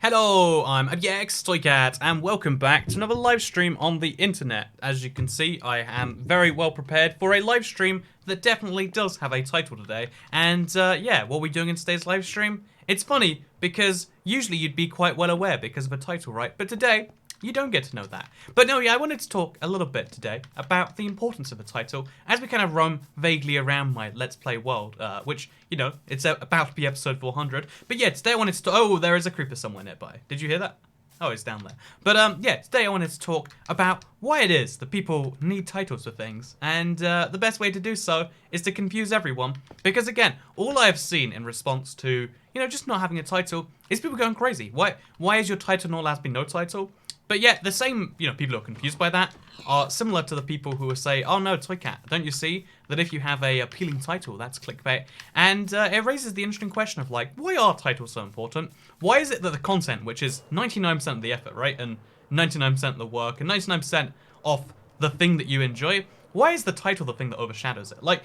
Hello, I'm Toycat, and welcome back to another live stream on the internet. As you can see, I am very well prepared for a live stream that definitely does have a title today. And yeah, what are we doing in today's live stream? It's funny, because usually you'd be quite well aware because of a title, right? But today, you don't get to know that. But no, yeah, I wanted to talk a little bit today about the importance of a title as we kind of roam vaguely around my Let's Play world, which, you know, it's about to be episode 400. But yeah, today I wanted to oh, there is a creeper somewhere nearby. Did you hear that? Oh, it's down there. But yeah, today I wanted to talk about why it is that people need titles for things. And the best way to do so is to confuse everyone. Because again, all I have seen in response to, you know, just not having a title is people going crazy. Why is your title not allowed to be no title? But yet, the same, you know, people who are confused by that are similar to the people who will say, oh no, Toycat, don't you see that if you have a appealing title, that's clickbait? And it raises the interesting question of like, why are titles so important? Why is it that the content, which is 99% of the effort, right, and 99% of the work, and 99% of the thing that you enjoy, why is the title the thing that overshadows it? Like,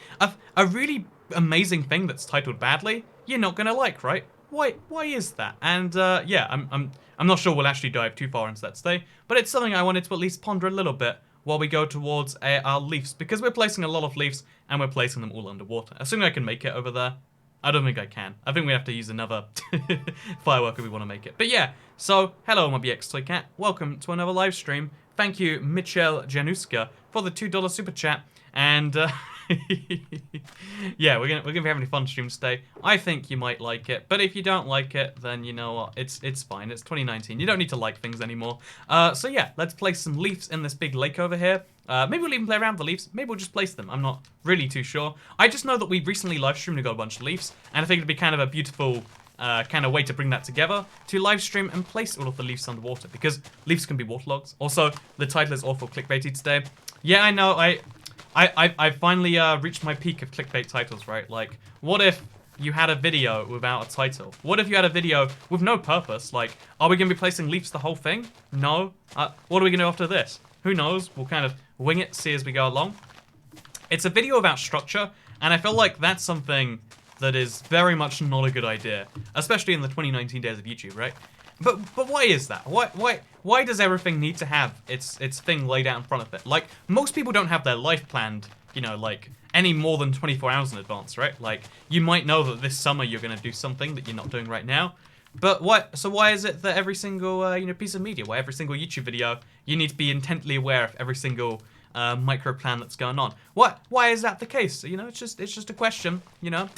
a really amazing thing that's titled badly, you're not gonna like, right? Why is that? And yeah, I'm not sure we'll actually dive too far into that today, but it's something I wanted to at least ponder a little bit while we go towards our leafs, because we're placing a lot of leafs and we're placing them all underwater. Assuming I can make it over there. I don't think I can. I think we have to use another firework if we want to make it. But yeah, so hello my BX Toycat. Welcome to another live stream. Thank you, Michelle Januska, for the $2 super chat. And yeah, we're gonna be having a fun stream today. I think you might like it, but if you don't like it, then you know what? It's fine. It's 2019. You don't need to like things anymore. So yeah, let's place some leaves in this big lake over here. Maybe we'll even play around with the leaves. Maybe we'll just place them. I'm not really too sure. I just know that we recently live streamed and got a bunch of leaves, and I think it'd be kind of a beautiful kind of way to bring that together, to live stream and place all of the leaves underwater, because leaves can be waterlogged. Also, the title is awful clickbaity today. Yeah, I know. I finally reached my peak of clickbait titles, right? Like, what if you had a video without a title? What if you had a video with no purpose? Like, are we going to be placing leaves the whole thing? No. What are we going to do after this? Who knows? We'll kind of wing it, see as we go along. It's a video without structure, and I feel like that's something that is very much not a good idea, especially in the 2019 days of YouTube, right? But why is that? Why does everything need to have its thing laid out in front of it? Like, most people don't have their life planned, you know, like, any more than 24 hours in advance, right? Like, you might know that this summer you're going to do something that you're not doing right now. But why is it that every single, you know, piece of media, why every single YouTube video, you need to be intently aware of every single micro plan that's going on? Why is that the case? You know, it's just a question, you know.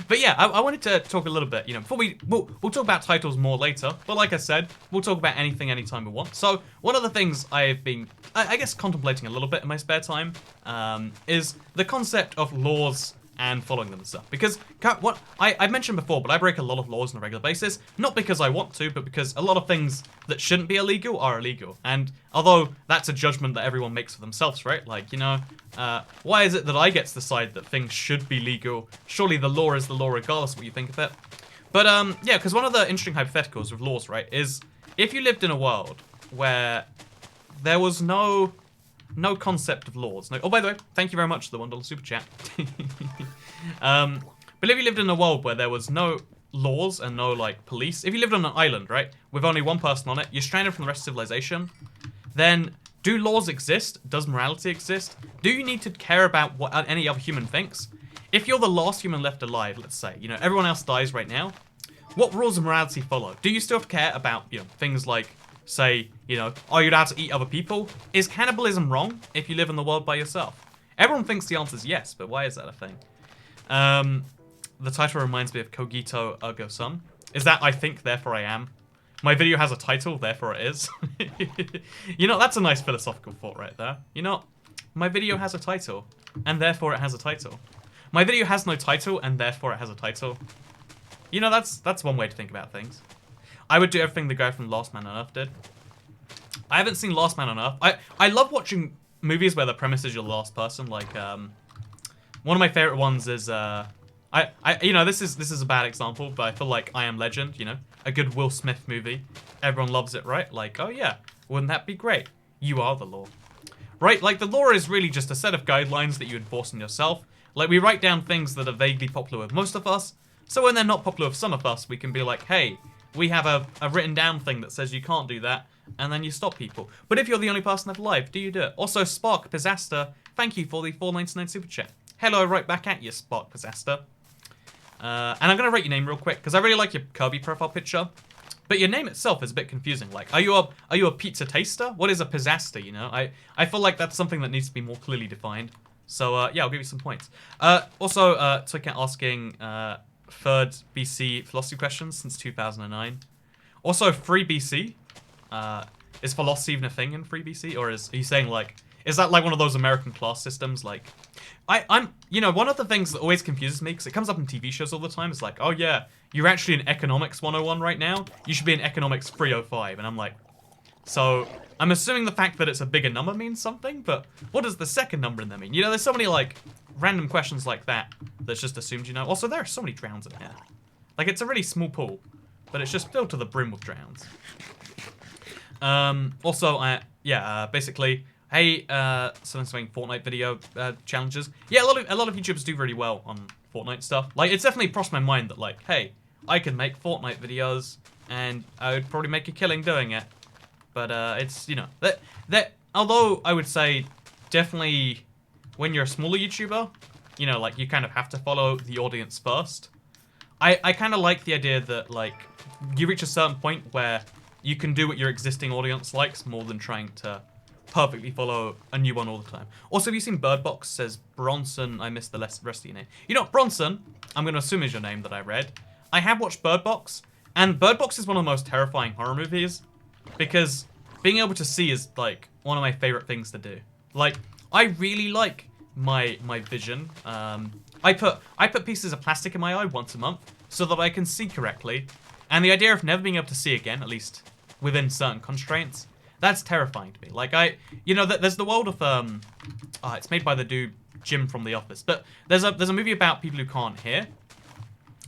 But yeah, I wanted to talk a little bit, you know, before we'll talk about titles more later, but like I said, we'll talk about anything anytime we want. So one of the things I've been I guess contemplating a little bit in my spare time is the concept of laws and following them and stuff. Because what I've mentioned before, but I break a lot of laws on a regular basis, not because I want to, but because a lot of things that shouldn't be illegal are illegal. And although that's a judgment that everyone makes for themselves, right? Like, you know, why is it that I get to decide that things should be legal? Surely the law is the law regardless of what you think of it. But yeah, because one of the interesting hypotheticals with laws, right, is if you lived in a world where there was no concept of laws. No, oh, by the way, thank you very much for the $1 super chat. But if you lived in a world where there was no laws and no, like, police, if you lived on an island, right, with only one person on it, you're stranded from the rest of civilization, then do laws exist? Does morality exist? Do you need to care about what any other human thinks? If you're the last human left alive, let's say, you know, everyone else dies right now, what rules of morality follow? Do you still care about, you know, things like, say, you know, are you allowed to eat other people? Is cannibalism wrong if you live in the world by yourself? Everyone thinks the answer is yes, but why is that a thing? The title reminds me of Cogito Ergo Sum. Is that I think, therefore I am? My video has a title, therefore it is. You know, that's a nice philosophical thought right there. You know, my video has a title, and therefore it has a title. My video has no title, and therefore it has a title. You know, that's one way to think about things. I would do everything the guy from Last Man on Earth did. I haven't seen Last Man on Earth. I love watching movies where the premise is you're the last person. Like, one of my favorite ones is, you know, this is a bad example, but I feel like I Am Legend, you know, a good Will Smith movie. Everyone loves it, right? Like, oh yeah, wouldn't that be great? You are the law. Right? Like, the law is really just a set of guidelines that you enforce on yourself. Like, we write down things that are vaguely popular with most of us, so when they're not popular with some of us, we can be like, hey, we have a written down thing that says you can't do that, and then you stop people. But if you're the only person left alive, do you do it? Also, Spark Pizaster, thank you for the $4.99 super chat. Hello, right back at you, Spark Pizaster. And I'm gonna rate your name real quick because I really like your Kirby profile picture, but your name itself is a bit confusing. Like, are you a pizza taster? What is a Pizaster? You know, I feel like that's something that needs to be more clearly defined. So yeah, I'll give you some points. Also, Toycat asking third BC philosophy questions since 2009. Also, free BC. Is philosophy even a thing in free BC, or are you saying like, is that like one of those American class systems? Like, I'm you know, one of the things that always confuses me because it comes up in TV shows all the time. Is like, oh yeah, you're actually in economics 101 right now. You should be in economics 305, and I'm like, so I'm assuming the fact that it's a bigger number means something, but what does the second number in there mean? You know, there's so many like random questions like that that's just assumed, you know. Also, there are so many drowns in here. Like, it's a really small pool, but it's just filled to the brim with drowns. Also, basically, hey, something Fortnite video challenges. Yeah, a lot of YouTubers do really well on Fortnite stuff. Like, it's definitely crossed my mind that like, hey, I can make Fortnite videos, and I would probably make a killing doing it. But it's, you know, that although I would say definitely when you're a smaller YouTuber, you know, like you kind of have to follow the audience first. I kind of like the idea that like you reach a certain point where you can do what your existing audience likes more than trying to perfectly follow a new one all the time. Also, have you seen Birdbox says Bronson? I missed the rest of your name. You know, Bronson, I'm going to assume is your name that I read. I have watched Birdbox, and Birdbox is one of the most terrifying horror movies because being able to see is like one of my favorite things to do. Like, I really like my vision. I put pieces of plastic in my eye once a month so that I can see correctly. And the idea of never being able to see again, at least within certain constraints, that's terrifying to me. Like, you know, there's the world of, it's made by the dude Jim from The Office, but there's a movie about people who can't hear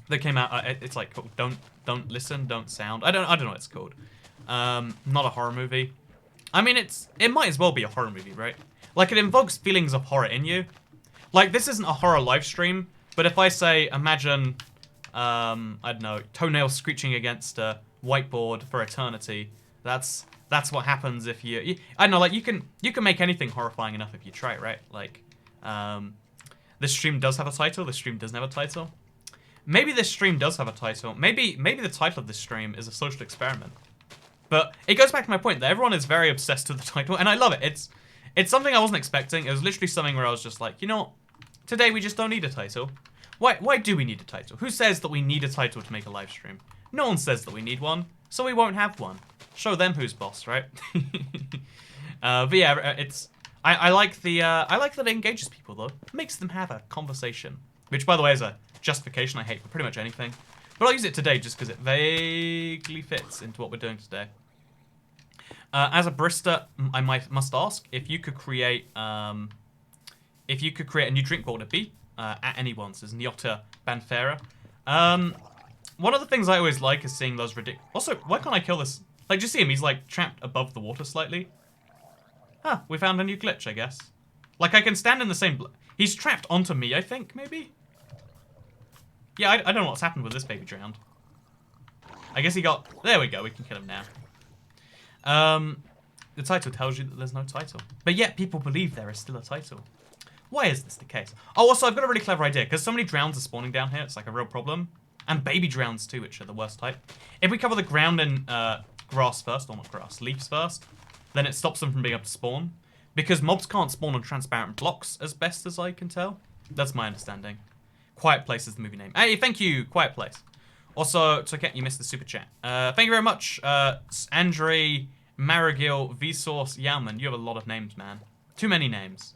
that came out. It's like called Don't Listen, Don't Sound. I don't know what it's called. Not a horror movie. I mean, it might as well be a horror movie, right? Like, it invokes feelings of horror in you. Like, this isn't a horror live stream, but if I say, imagine, I don't know, toenails screeching against a whiteboard for eternity, that's what happens if you I don't know, like, you can make anything horrifying enough if you try it, right? Like, this stream does have a title, this stream doesn't have a title. Maybe this stream does have a title. Maybe the title of this stream is a social experiment. But it goes back to my point that everyone is very obsessed with the title, and I love it. It's something I wasn't expecting. It was literally something where I was just like, you know what? Today we just don't need a title. Why do we need a title? Who says that we need a title to make a live stream? No one says that we need one, so we won't have one. Show them who's boss, right? But yeah, I like that it engages people though. It makes them have a conversation, which by the way is a justification I hate for pretty much anything. But I'll use it today just because it vaguely fits into what we're doing today. As a barista, I must ask if you could create a new drink. What would it be? At anyone says Nyota Banfera. One of the things I always like is seeing those ridiculous. Also, why can't I kill this? Like, just see him. He's like trapped above the water slightly. Huh? We found a new glitch, I guess. Like, I can stand in the same. He's trapped onto me, I think, maybe. Yeah, I don't know what's happened with this baby drowned. I guess he got. There we go. We can kill him now. The title tells you that there's no title. But yet people believe there is still a title. Why is this the case? Oh, also, I've got a really clever idea. Because so many drowns are spawning down here, it's like a real problem. And baby drowns too, which are the worst type. If we cover the ground in grass first, or not grass, leaves first, then it stops them from being able to spawn. Because mobs can't spawn on transparent blocks, as best as I can tell. That's my understanding. Quiet Place is the movie name. Hey, thank you, Quiet Place. Also, it's okay, you missed the super chat. Thank you very much, Andre Marigil Vsauce Yalman. You have a lot of names, man. Too many names.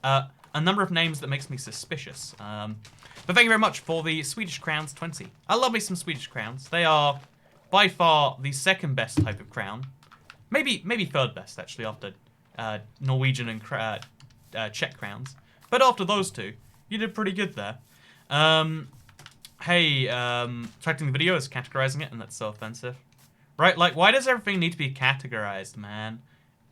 A number of names that makes me suspicious. But thank you very much for the Swedish crowns 20. I love me some Swedish crowns. They are by far the second best type of crown. Maybe third best, actually, after Norwegian and Czech crowns. But after those two, you did pretty good there. Hey, tracking the video is categorizing it, and that's so offensive. Right, like, why does everything need to be categorized, man?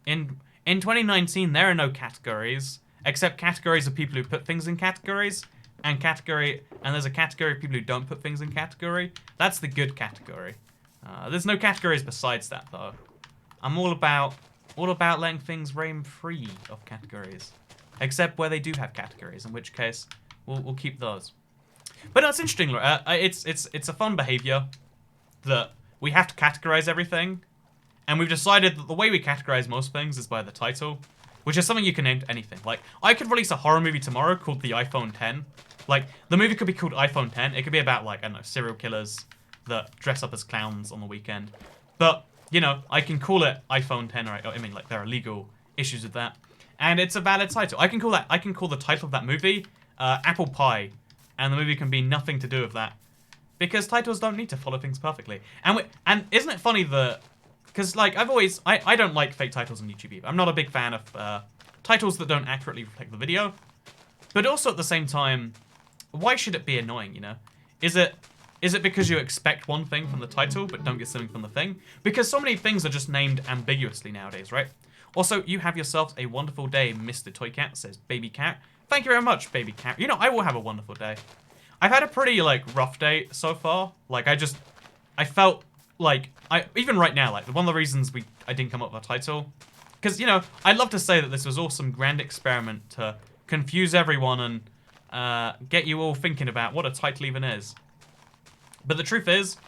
In 2019, there are no categories, except categories of people who put things in categories, and there's a category of people who don't put things in category. That's the good category. There's no categories besides that, though. I'm all about letting things reign free of categories. Except where they do have categories, in which case, we'll keep those. But no, it's interesting. It's a fun behavior that we have to categorize everything. And we've decided that the way we categorize most things is by the title, which is something you can name to anything. Like, I could release a horror movie tomorrow called The iPhone 10. Like, the movie could be called iPhone 10. It could be about, like, I don't know, serial killers that dress up as clowns on the weekend. But, you know, I can call it iPhone 10, or I mean, like, there are legal issues with that. And it's a valid title. I can call the title of that movie Apple Pie, and the movie can be nothing to do with that. Because titles don't need to follow things perfectly. And isn't it funny that... Because, like, I don't like fake titles on YouTube either. I'm not a big fan of titles that don't accurately reflect the video. But also, at the same time, why should it be annoying, you know? Is it because you expect one thing from the title, but don't get something from the thing? Because so many things are just named ambiguously nowadays, right? Also, you have yourself a wonderful day, Mr. Toy Cat, says Baby Cat. Thank you very much, Baby Cat. You know, I will have a wonderful day. I've had a pretty, like, rough day so far. Like, I felt... Like, even right now, like, one of the reasons I didn't come up with a title, because, you know, I'd love to say that this was all some grand experiment to confuse everyone and get you all thinking about what a title even is. But the truth is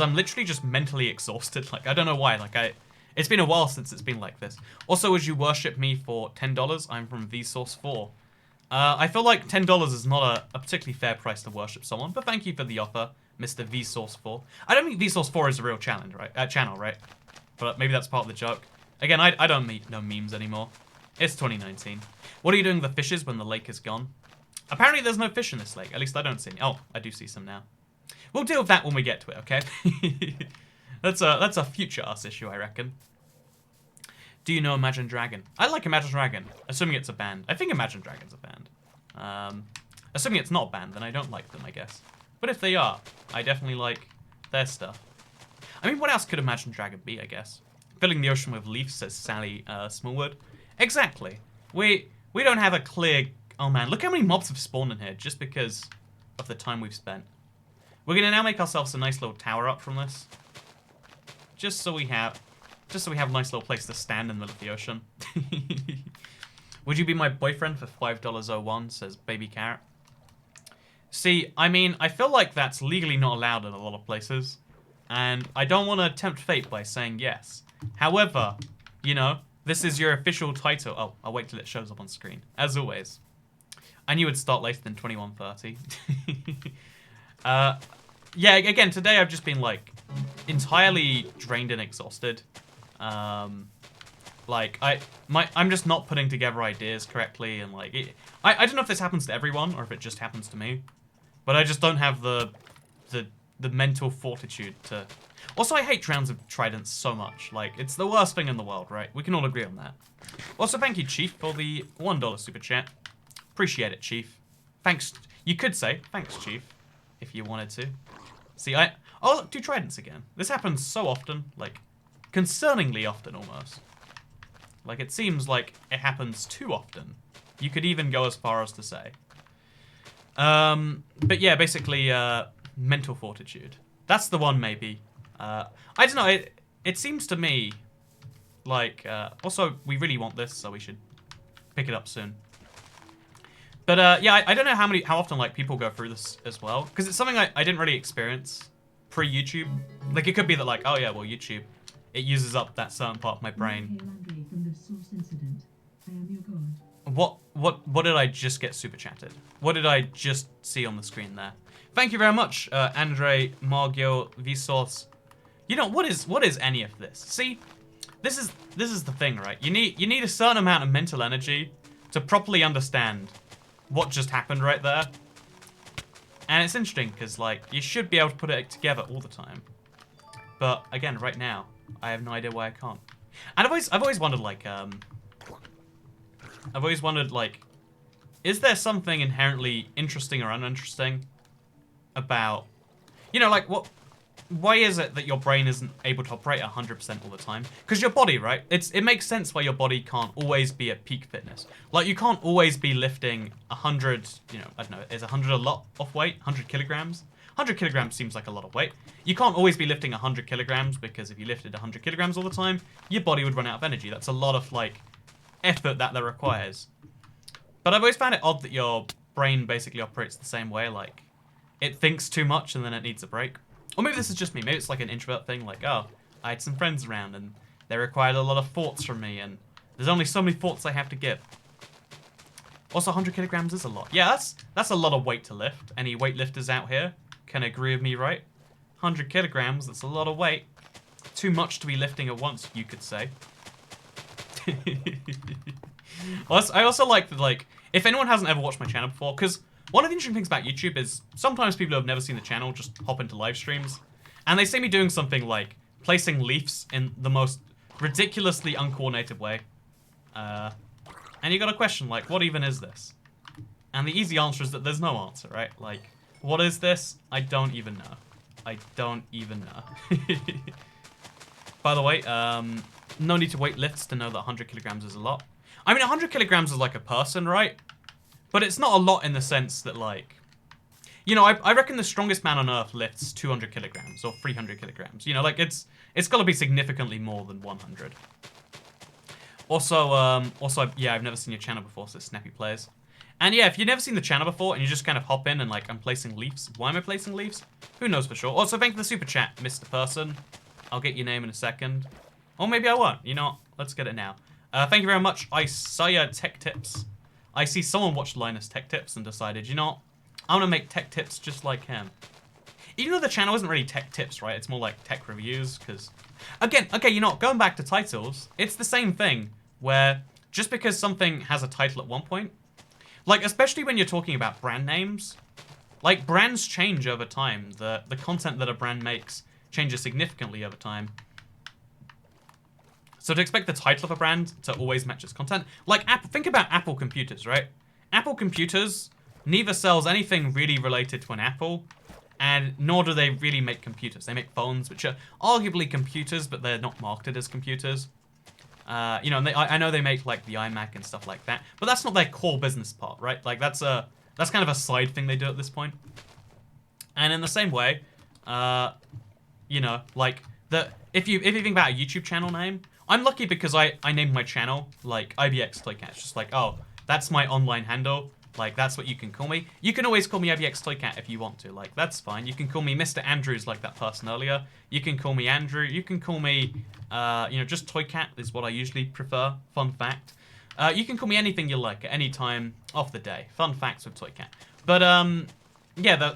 I'm literally just mentally exhausted. Like, I don't know why. Like, it's been a while since it's been like this. Also, as you worship me for $10, I'm from Vsauce4. I feel like $10 is not a particularly fair price to worship someone, but thank you for the offer, Mr. Vsauce4. I don't think Vsauce4 is a real channel, right? But maybe that's part of the joke. Again, I don't know memes anymore. It's 2019. What are you doing with the fishes when the lake is gone? Apparently there's no fish in this lake. At least I don't see any. Oh, I do see some now. We'll deal with that when we get to it, okay? That's a future us issue, I reckon. Do you know Imagine Dragon? I like Imagine Dragon, assuming it's a band. I think Imagine Dragon's a band. Assuming it's not a band, then I don't like them, I guess. But if they are, I definitely like their stuff. I mean, what else could Imagine Dragon be, I guess? Filling the ocean with leaves, says Sally Smallwood. Exactly. We don't have a clear... Oh man, look how many mobs have spawned in here just because of the time we've spent. We're gonna now make ourselves a nice little tower up from this. Just so we have a nice little place to stand in the middle of the ocean. Would you be my boyfriend for $5.01, says Baby Carrot. See, I mean, I feel like that's legally not allowed in a lot of places. And I don't want to tempt fate by saying yes. However, you know, this is your official title. Oh, I'll wait till it shows up on screen. As always. I knew it'd start later than 21:30. Yeah, again, today I've just been, like, entirely drained and exhausted. Like, I'm just not putting together ideas correctly, and, like, I don't know if this happens to everyone, or if it just happens to me. But I just don't have the mental fortitude to... Also, I hate rounds of tridents so much. Like, it's the worst thing in the world, right? We can all agree on that. Also, thank you, Chief, for the $1 super chat. Appreciate it, Chief. Thanks. You could say, thanks, Chief, if you wanted to. See, oh, look, 2 tridents again. This happens so often, like, concerningly often, almost. Like, it seems like it happens too often. You could even go as far as to say. But yeah, basically, mental fortitude. That's the one, maybe. I don't know, it seems to me like, also, we really want this, so we should pick it up soon. But, yeah, I don't know how often, like, people go through this as well, because it's something I didn't really experience pre-YouTube. Like, it could be that, like, oh, yeah, well, YouTube, it uses up that certain part of my brain. What did I just get super chatted? What did I just see on the screen there? Thank you very much, Andre, Margil, Vsauce. You know, what is any of this? See, this is the thing, right? You need a certain amount of mental energy to properly understand what just happened right there. And it's interesting because, like, you should be able to put it together all the time. But again, right now, I have no idea why I can't. And I've always wondered, like, is there something inherently interesting or uninteresting about, you know, like, why is it that your brain isn't able to operate 100% all the time? Because your body, right? It makes sense why your body can't always be at peak fitness. Like, you can't always be lifting 100, you know, I don't know, is 100 a lot off weight? 100 kilograms? 100 kilograms seems like a lot of weight. You can't always be lifting 100 kilograms because if you lifted 100 kilograms all the time, your body would run out of energy. That's a lot of, like, effort that requires. But I've always found it odd that your brain basically operates the same way. Like, it thinks too much and then it needs a break. Or maybe this is just me. Maybe it's like an introvert thing. Like, oh, I had some friends around and they required a lot of thoughts from me. And there's only so many thoughts I have to give. Also, 100 kilograms is a lot. Yeah, that's a lot of weight to lift. Any weightlifters out here can agree with me, right? 100 kilograms, that's a lot of weight. Too much to be lifting at once, you could say. I also like that, like, if anyone hasn't ever watched my channel before, because one of the interesting things about YouTube is sometimes people who have never seen the channel just hop into live streams, and they see me doing something like placing leaves in the most ridiculously uncoordinated way. And you got a question like, what even is this? And the easy answer is that there's no answer, right? Like, what is this? I don't even know. I don't even know. By the way, no need to weight lifts to know that 100 kilograms is a lot. I mean, 100 kilograms is like a person, right? But it's not a lot in the sense that, like... You know, I reckon the strongest man on Earth lifts 200 kilograms or 300 kilograms. You know, like, it's got to be significantly more than 100. Also, yeah, I've never seen your channel before, so Snappy Players. And yeah, if you've never seen the channel before and you just kind of hop in and, like, I'm placing leaves. Why am I placing leaves? Who knows for sure. Also, thank you for the super chat, Mr. Person. I'll get your name in a second. Or maybe I won't. You know what? Let's get it now. Thank you very much, Isaiah Tech Tips. I see someone watched Linus Tech Tips and decided, you know what? I want to make tech tips just like him. Even though the channel isn't really tech tips, right? It's more like tech reviews, because... Again, okay, you know what? Going back to titles, it's the same thing, where just because something has a title at one point, like, especially when you're talking about brand names, like, brands change over time. The content that a brand makes changes significantly over time. So to expect the title of a brand to always match its content, like, think about Apple computers, right? Apple computers neither sells anything really related to an Apple, and nor do they really make computers. They make phones, which are arguably computers, but they're not marketed as computers. You know, and I know they make, like, the iMac and stuff like that, but that's not their core business part, right? Like, that's kind of a side thing they do at this point. And in the same way, you know, like, if you think about a YouTube channel name, I'm lucky because I named my channel, like, IBX Toycat. It's just like, oh, that's my online handle. Like, that's what you can call me. You can always call me IBX Toycat if you want to. Like, that's fine. You can call me Mr. Andrews like that person earlier. You can call me Andrew. You can call me, you know, just Toycat is what I usually prefer. Fun fact. You can call me anything you like at any time of the day. Fun facts with Toycat. But, yeah,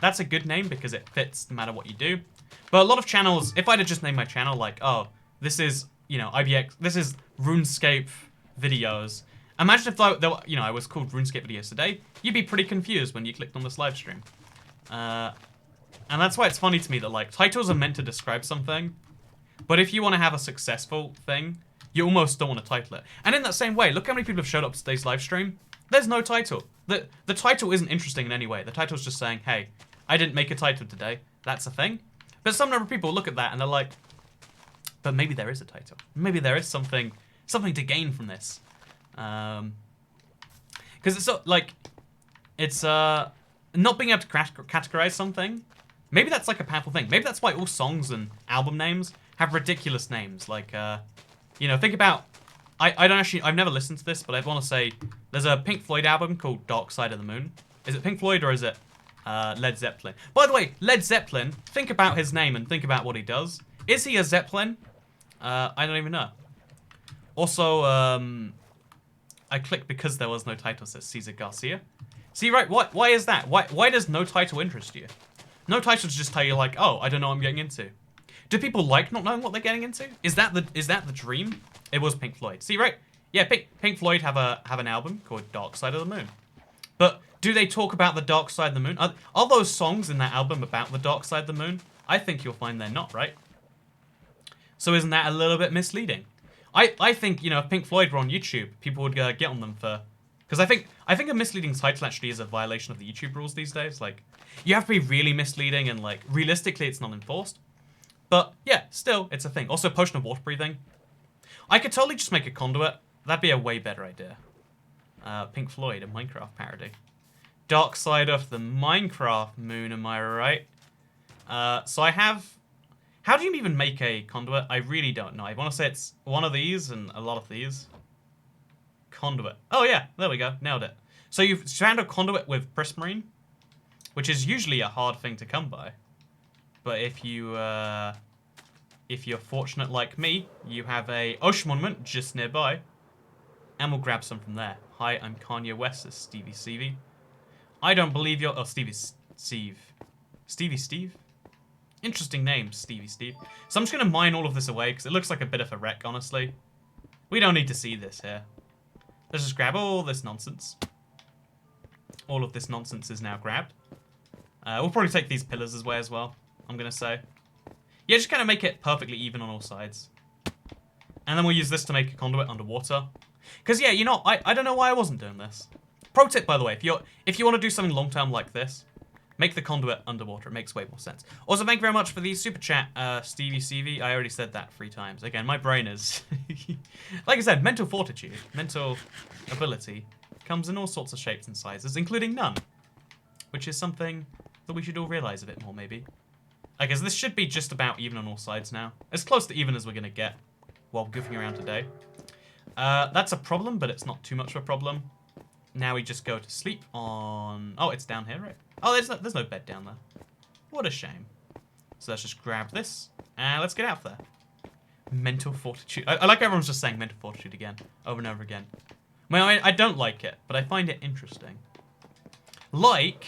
that's a good name because it fits no matter what you do. But a lot of channels, if I'd have just named my channel like, oh, this is, you know, IBX, this is RuneScape videos. Imagine if, you know, I was called RuneScape Videos Today, you'd be pretty confused when you clicked on this live stream. And that's why it's funny to me that, like, titles are meant to describe something, but if you want to have a successful thing, you almost don't want to title it. And in that same way, look how many people have showed up to today's live stream. There's no title. The title isn't interesting in any way. The title's just saying, hey, I didn't make a title today. That's a thing. But some number of people look at that and they're like, but maybe there is a title. Maybe there is something to gain from this. Because it's so, like, it's not being able to categorize something. Maybe that's like a powerful thing. Maybe that's why all songs and album names have ridiculous names. Like, you know, think about, I've never listened to this, but I want to say there's a Pink Floyd album called Dark Side of the Moon. Is it Pink Floyd or is it Led Zeppelin? By the way, Led Zeppelin, think about his name and think about what he does. Is he a Zeppelin? I don't even know. Also, I clicked because there was no title, says Cesar Garcia. See, right, why is that? Why does no title interest you? No titles just tell you, like, oh, I don't know what I'm getting into. Do people like not knowing what they're getting into? Is that the dream? It was Pink Floyd. See, right? Yeah, Pink Floyd have an album called Dark Side of the Moon. But do they talk about the dark side of the moon? Are those songs in that album about the dark side of the moon? I think you'll find they're not, right? So isn't that a little bit misleading? I think, you know, if Pink Floyd were on YouTube, people would get on them for... Because I think a misleading title actually is a violation of the YouTube rules these days. Like, you have to be really misleading and, like, realistically it's not enforced. But, yeah, still, it's a thing. Also, Potion of Water Breathing. I could totally just make a Conduit. That'd be a way better idea. Pink Floyd, a Minecraft parody. Dark Side of the Minecraft Moon, am I right? So I have... How do you even make a conduit? I really don't know. I want to say it's one of these and a lot of these. Conduit. Oh yeah, there we go. Nailed it. So you've found a conduit with prismarine, which is usually a hard thing to come by. But if you're fortunate like me, you have a ocean monument just nearby, and we'll grab some from there. Hi, I'm Kanye West, as Stevie Stevie. I don't believe you're... Oh, Stevie Steve. Stevie Steve? Interesting name, Stevie Steve. So I'm just going to mine all of this away, because it looks like a bit of a wreck, honestly. We don't need to see this here. Let's just grab all this nonsense. All of this nonsense is now grabbed. We'll probably take these pillars away as well, I'm going to say. Yeah, just kind of make it perfectly even on all sides. And then we'll use this to make a conduit underwater. Because, yeah, you know, I don't know why I wasn't doing this. Pro tip, by the way, if you want to do something long-term like this, make the conduit underwater. It makes way more sense. Also, thank you very much for the super chat, Stevie Stevie. I already said that 3 times. Again, my brain is... like I said, mental fortitude, mental ability comes in all sorts of shapes and sizes, including none. Which is something that we should all realize a bit more, maybe. I guess this should be just about even on all sides now. As close to even as we're going to get while goofing around today. That's a problem, but it's not too much of a problem. Now we just go to sleep on... Oh, it's down here, right? Oh, there's no bed down there. What a shame. So let's just grab this, and let's get out there. Mental fortitude. I like everyone's just saying mental fortitude again, over and over again. Well, I don't like it, but I find it interesting. Like,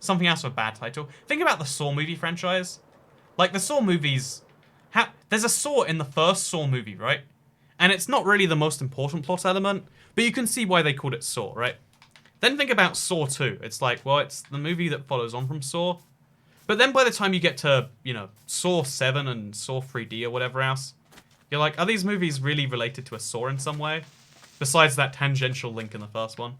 something else with a bad title. Think about the Saw movie franchise. Like, the Saw movies... There's a Saw in the first Saw movie, right? And it's not really the most important plot element, but you can see why they called it Saw, right? Then think about Saw 2. It's like, well, it's the movie that follows on from Saw. But then by the time you get to, you know, Saw 7 and Saw 3D or whatever else, you're like, are these movies really related to a Saw in some way? Besides that tangential link in the first one.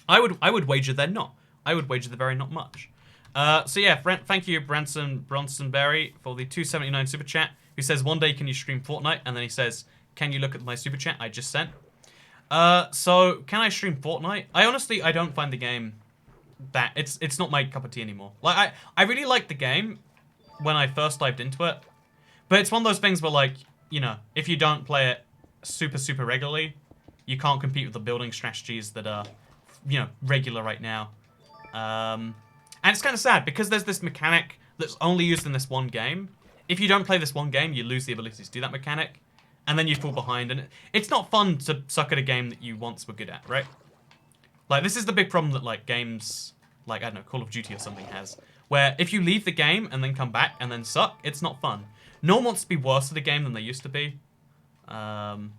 I would wager they're not. I would wager they're very not much. So yeah, thank you, Bronsonberry, for the 279 super chat, who says, one day can you stream Fortnite? And then he says, can you look at my super chat I just sent? So, can I stream Fortnite? I don't find the game that... It's not my cup of tea anymore. Like, I really liked the game when I first dived into it. But it's one of those things where, like, you know, if you don't play it super regularly, you can't compete with the building strategies that are, you know, regular right now. And it's kind of sad, because there's this mechanic that's only used in this one game. If you don't play this one game, you lose the ability to do that mechanic. And then you fall behind, and it's not fun to suck at a game that you once were good at, right? Like, this is the big problem that, like, games, like, I don't know, Call of Duty or something has, where if you leave the game and then come back and then suck, it's not fun. No one wants to be worse at a game than they used to be. And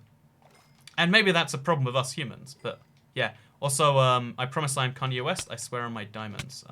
maybe that's a problem with us humans, but, yeah. Also, I promise I'm Kanye West, I swear on my diamonds.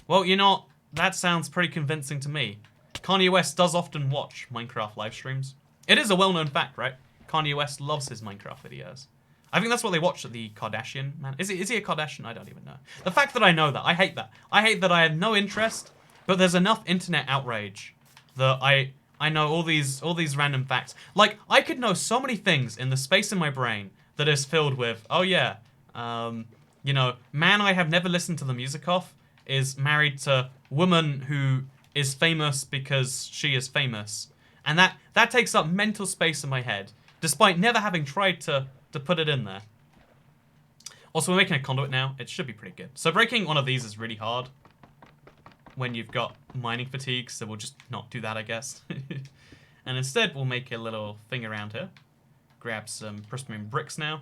Well, you know, that sounds pretty convincing to me. Kanye West does often watch Minecraft live streams. It is a well-known fact, right? Kanye West loves his Minecraft videos. I think that's what they watch at the Kardashian, man. Is he a Kardashian? I don't even know. The fact that I know that, I hate that. I hate that I have no interest, but there's enough internet outrage that I know all these random facts. Like, I could know so many things in the space in my brain that is filled with, oh yeah, you know, man I have never listened to the music of is married to woman who is famous because she is famous. And that takes up mental space in my head, despite never having tried to put it in there. Also, we're making a conduit now. It should be pretty good. So breaking one of these is really hard when you've got mining fatigue, so we'll just not do that, I guess. And instead, we'll make a little thing around here. Grab some prismarine bricks now.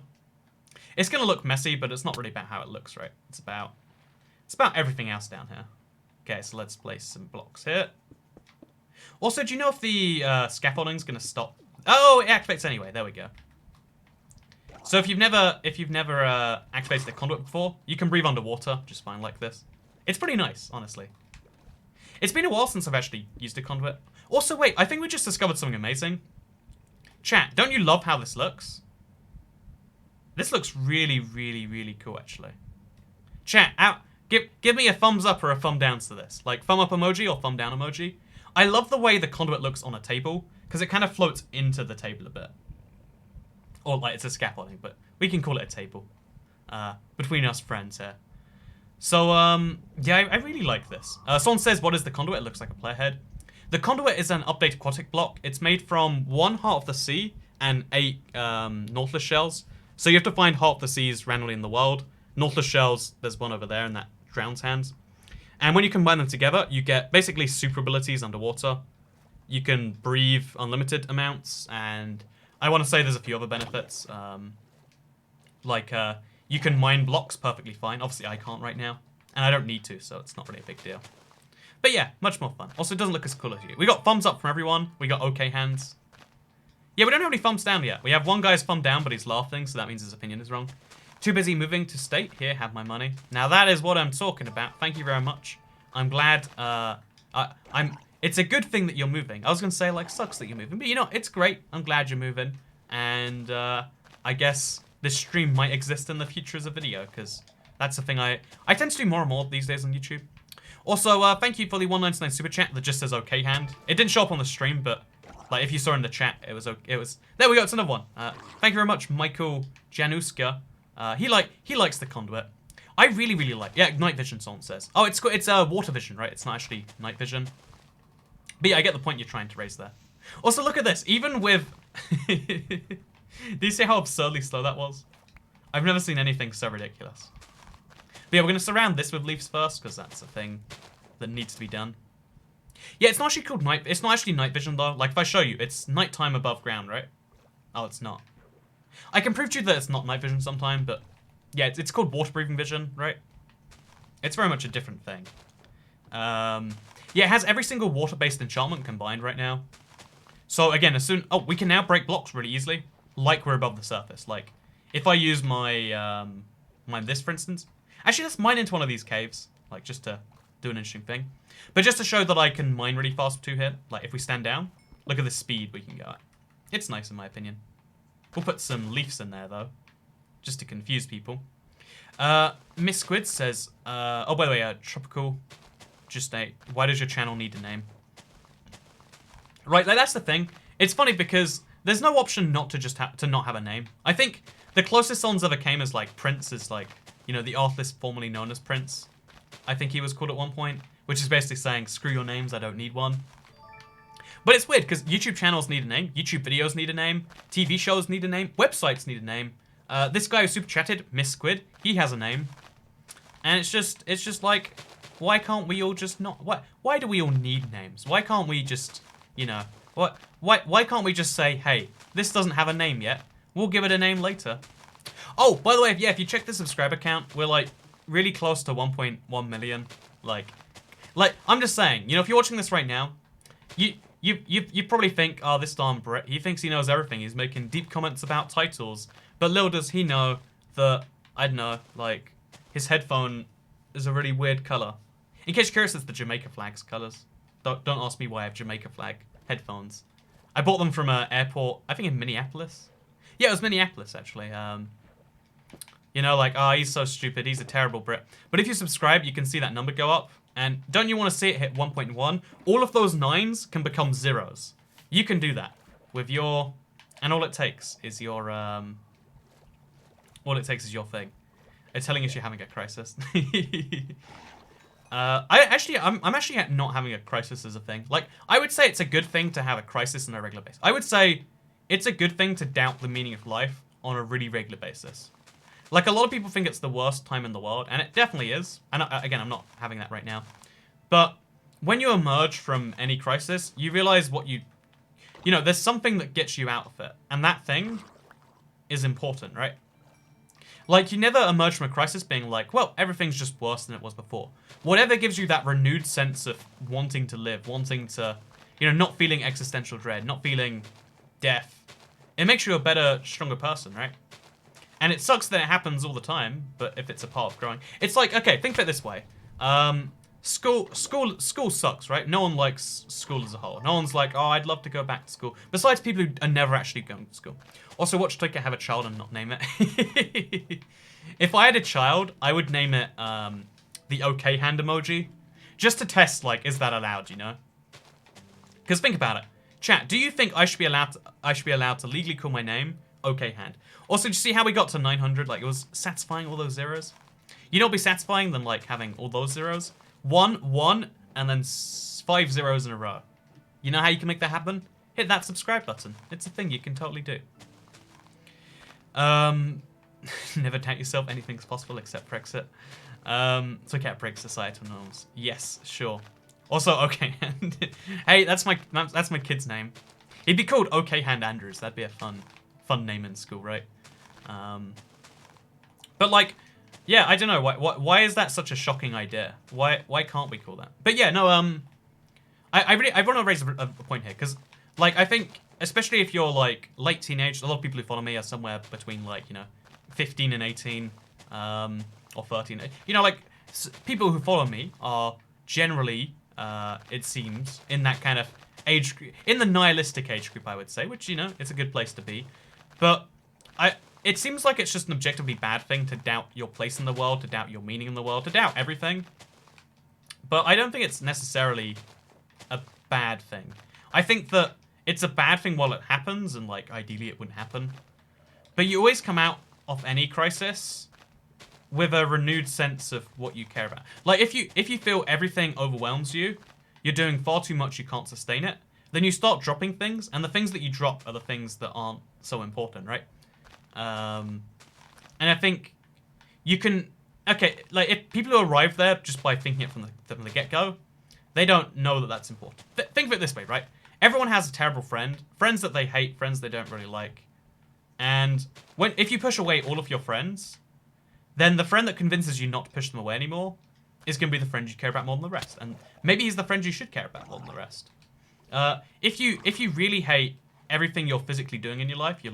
It's going to look messy, but it's not really about how it looks, right? It's about everything else down here. Okay, so let's place some blocks here. Also, do you know if the scaffolding's going to stop? Oh, it activates anyway. There we go. So if you've never activated the conduit before, you can breathe underwater just fine like this. It's pretty nice, honestly. It's been a while since I've actually used a conduit. Also, wait, I think we just discovered something amazing. Chat, don't you love how this looks? This looks really cool, actually. Chat, give me a thumbs up or a thumb down to this. Like, thumb up emoji or thumb down emoji. I love the way the conduit looks on a table, because it kind of floats into the table a bit. Or, like, it's a scaffolding, but we can call it a table. Between us friends here. So, yeah, I really like this. Someone says, what is the Conduit? It looks like a player head. The Conduit is an updated aquatic block. It's made from 1 Heart of the Sea and 8 Nautilus shells. So you have to find Heart of the Seas randomly in the world. Nautilus shells, there's one over there in that drown's hands. And when you combine them together, you get basically super abilities underwater. You can breathe unlimited amounts, and I want to say there's a few other benefits. You can mine blocks perfectly fine. Obviously, I can't right now, and I don't need to, so it's not really a big deal. But yeah, much more fun. Also, it doesn't look as cool as you. We got thumbs up from everyone. We got okay hands. Yeah, we don't have any thumbs down yet. We have one guy's thumb down, but he's laughing, so that means his opinion is wrong. Too busy moving to state. Here, have my money. Now that is what I'm talking about. Thank you very much. I'm glad. It's a good thing that you're moving. I was gonna say like sucks that you're moving, but you know it's great. I'm glad you're moving, and I guess this stream might exist in the future as a video because that's the thing I tend to do more and more these days on YouTube. Also, thank you for the 199 super chat that just says okay hand. It didn't show up on the stream, but like if you saw in the chat, it was there we go. It's another one. Thank you very much, Michael Januska. He likes the Conduit. I really like. Yeah, night vision. Someone says. Oh, it's water vision, right? It's not actually night vision. But yeah, I get the point you're trying to raise there. Also, look at this. Even with, do you see how absurdly slow that was? I've never seen anything so ridiculous. But yeah, we're gonna surround this with leaves first because that's a thing that needs to be done. Yeah, it's not actually called night. It's not actually night vision though. Like if I show you, it's nighttime above ground, right? Oh, it's not. I can prove to you that it's not night vision sometime, but yeah, it's called water breathing vision, right? It's very much a different thing. Yeah, it has every single water-based enchantment combined right now. So again, we can now break blocks really easily, like we're above the surface. Like if I use my this for instance, actually let's mine into one of these caves, like just to do an interesting thing. But just to show that I can mine really fast with 2 hit, like if we stand down, look at the speed we can go at. It's nice in my opinion. We'll put some leaves in there though, just to confuse people. Miss Squid says, oh by the way, tropical. Why does your channel need a name? Right, like that's the thing. It's funny because there's no option not to just not have a name. I think the closest songs ever came as like Prince is like, you know, the artist formerly known as Prince. I think he was called at one point, which is basically saying, screw your names, I don't need one. But it's weird because YouTube channels need a name, YouTube videos need a name, TV shows need a name, websites need a name. This guy who super chatted, Miss Squid, he has a name. And it's just like, why can't we all just not? Why do we all need names? Why can't we just, you know, why can't we just say, hey, this doesn't have a name yet. We'll give it a name later. Oh, by the way, yeah, if you check the subscriber count, we're like really close to 1.1 million. Like I'm just saying, you know, if you're watching this right now, you probably think, oh, this darn Brit, he thinks he knows everything. He's making deep comments about titles, but little does he know that I don't know, like his headphone is a really weird color. In case you're curious, it's the Jamaica flag's colors. Don't ask me why I have Jamaica flag headphones. I bought them from an airport, I think in Minneapolis. Yeah, it was Minneapolis, actually. You know, like, oh, he's so stupid. He's a terrible Brit. But if you subscribe, you can see that number go up. And don't you want to see it hit 1.1? All of those 9s can become 0s. You can do that with your... And all it takes is your... All it takes is your thing. It's telling us you're having a crisis. I'm actually not having a crisis as a thing. Like, I would say it's a good thing to have a crisis on a regular basis. I would say it's a good thing to doubt the meaning of life on a really regular basis. Like, a lot of people think it's the worst time in the world, and it definitely is. And again, I'm not having that right now. But when you emerge from any crisis, you realize what you know, there's something that gets you out of it. And that thing is important, right? Like, you never emerge from a crisis being like, well, everything's just worse than it was before. Whatever gives you that renewed sense of wanting to live, wanting to, you know, not feeling existential dread, not feeling death. It makes you a better, stronger person, right? And it sucks that it happens all the time, but if it's a part of growing. It's like, okay, think of it this way. School sucks, right? No one likes school as a whole. No one's like, oh, I'd love to go back to school. Besides people who are never actually going to school. Also, watch Toka have a child and not name it. If I had a child, I would name it the okay hand emoji. Just to test, like, is that allowed, you know? Because think about it. Chat, do you think I should be allowed to legally call my name okay hand? Also, did you see how we got to 900? Like, it was satisfying all those zeros. You know what'd be satisfying than like having all those zeros? 1, 1, and then 5 zeros in a row. You know how you can make that happen? Hit that subscribe button. It's a thing you can totally do. Never doubt yourself. Anything's possible except Brexit. So can't break societal norms. Yes, sure. Also, okay hand. Hey, that's my kid's name. He'd be called Okay Hand Andrews. That'd be a fun name in school, right? But like, yeah, I don't know why is that such a shocking idea? Why can't we call that? But yeah, no. I want to raise a point here because, like, I think especially if you're like late teenage, a lot of people who follow me are somewhere between like 15 and 18, or 13. You know, like people who follow me are generally, it seems, in that kind of age group, in the nihilistic age group, I would say, which it's a good place to be. But it seems like it's just an objectively bad thing to doubt your place in the world, to doubt your meaning in the world, to doubt everything. But I don't think it's necessarily a bad thing. I think that it's a bad thing while it happens, and like ideally it wouldn't happen. But you always come out of any crisis with a renewed sense of what you care about. Like if you feel everything overwhelms you, you're doing far too much, you can't sustain it, then you start dropping things, and the things that you drop are the things that aren't so important, right? And I think you can, okay, like if people who arrive there just by thinking it from the get-go, they don't know that that's important. Think of it this way, right? Everyone has a terrible friend, friends that they hate, friends they don't really like. And if you push away all of your friends, then the friend that convinces you not to push them away anymore is going to be the friend you care about more than the rest. And maybe he's the friend you should care about more than the rest. If you really hate everything you're physically doing in your life,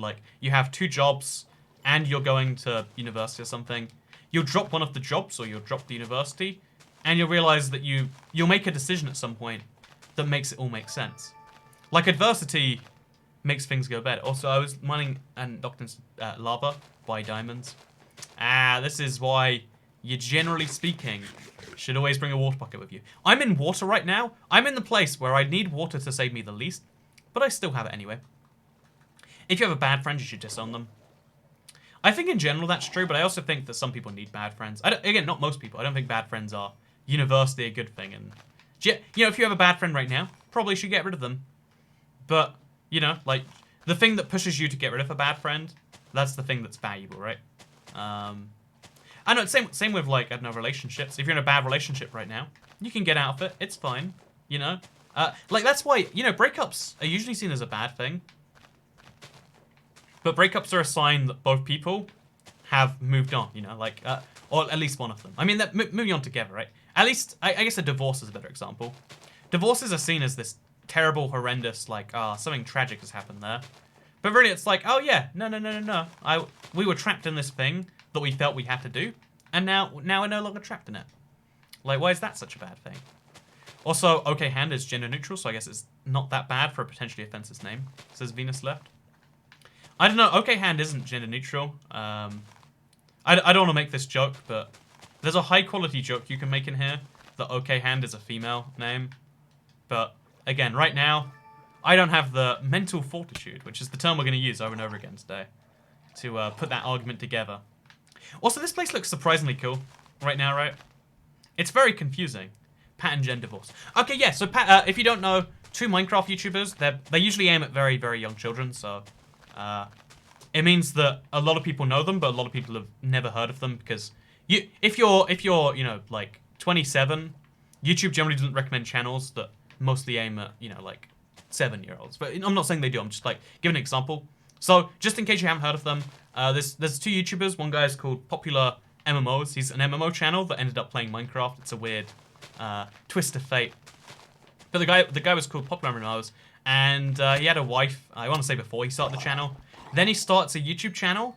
you have 2 jobs and you're going to university or something, you'll drop one of the jobs or you'll drop the university, and you'll realize that you'll make a decision at some point that makes it all make sense. Like adversity makes things go better. Also, I was mining and knocked into lava by diamonds. This is why you, generally speaking, should always bring a water bucket with you. I'm in water right now. I'm in the place where I need water to save me the least, but I still have it anyway. If you have a bad friend, you should disown them. I think in general that's true, but I also think that some people need bad friends. Again, not most people. I don't think bad friends are universally a good thing. And if you have a bad friend right now, probably should get rid of them. But like the thing that pushes you to get rid of a bad friend, that's the thing that's valuable, right? I know, same with like, I don't know, relationships. If you're in a bad relationship right now, you can get out of it. It's fine, like that's why, breakups are usually seen as a bad thing. But breakups are a sign that both people have moved on, or at least one of them. I mean, they're moving on together, right? At least, I guess a divorce is a better example. Divorces are seen as this terrible, horrendous, like, something tragic has happened there. But really, it's like, oh yeah, no. We were trapped in this thing that we felt we had to do, and now we're no longer trapped in it. Like, why is that such a bad thing? Also, OK Hand is gender neutral, so I guess it's not that bad for a potentially offensive name, says Venus Left. I don't know, OK Hand isn't gender neutral. I don't want to make this joke, but there's a high quality joke you can make in here that OK Hand is a female name. But again, right now, I don't have the mental fortitude, which is the term we're going to use over and over again today, to put that argument together. Also, this place looks surprisingly cool right now, right? It's very confusing. Pat and Jen divorce. Okay, yeah, so Pat, if you don't know, 2 Minecraft YouTubers, they usually aim at very, very young children, so it means that a lot of people know them, but a lot of people have never heard of them, because if you're like 27, YouTube generally doesn't recommend channels that mostly aim at, like 7-year-olds. But I'm not saying they do, I'm just like giving an example. So just in case you haven't heard of them, there's 2 YouTubers. One guy is called Popular MMOs. He's an MMO channel that ended up playing Minecraft. It's a weird twist of fate. But the guy was called Popular MMOs, and he had a wife, I want to say before he started the channel. Then he starts a YouTube channel.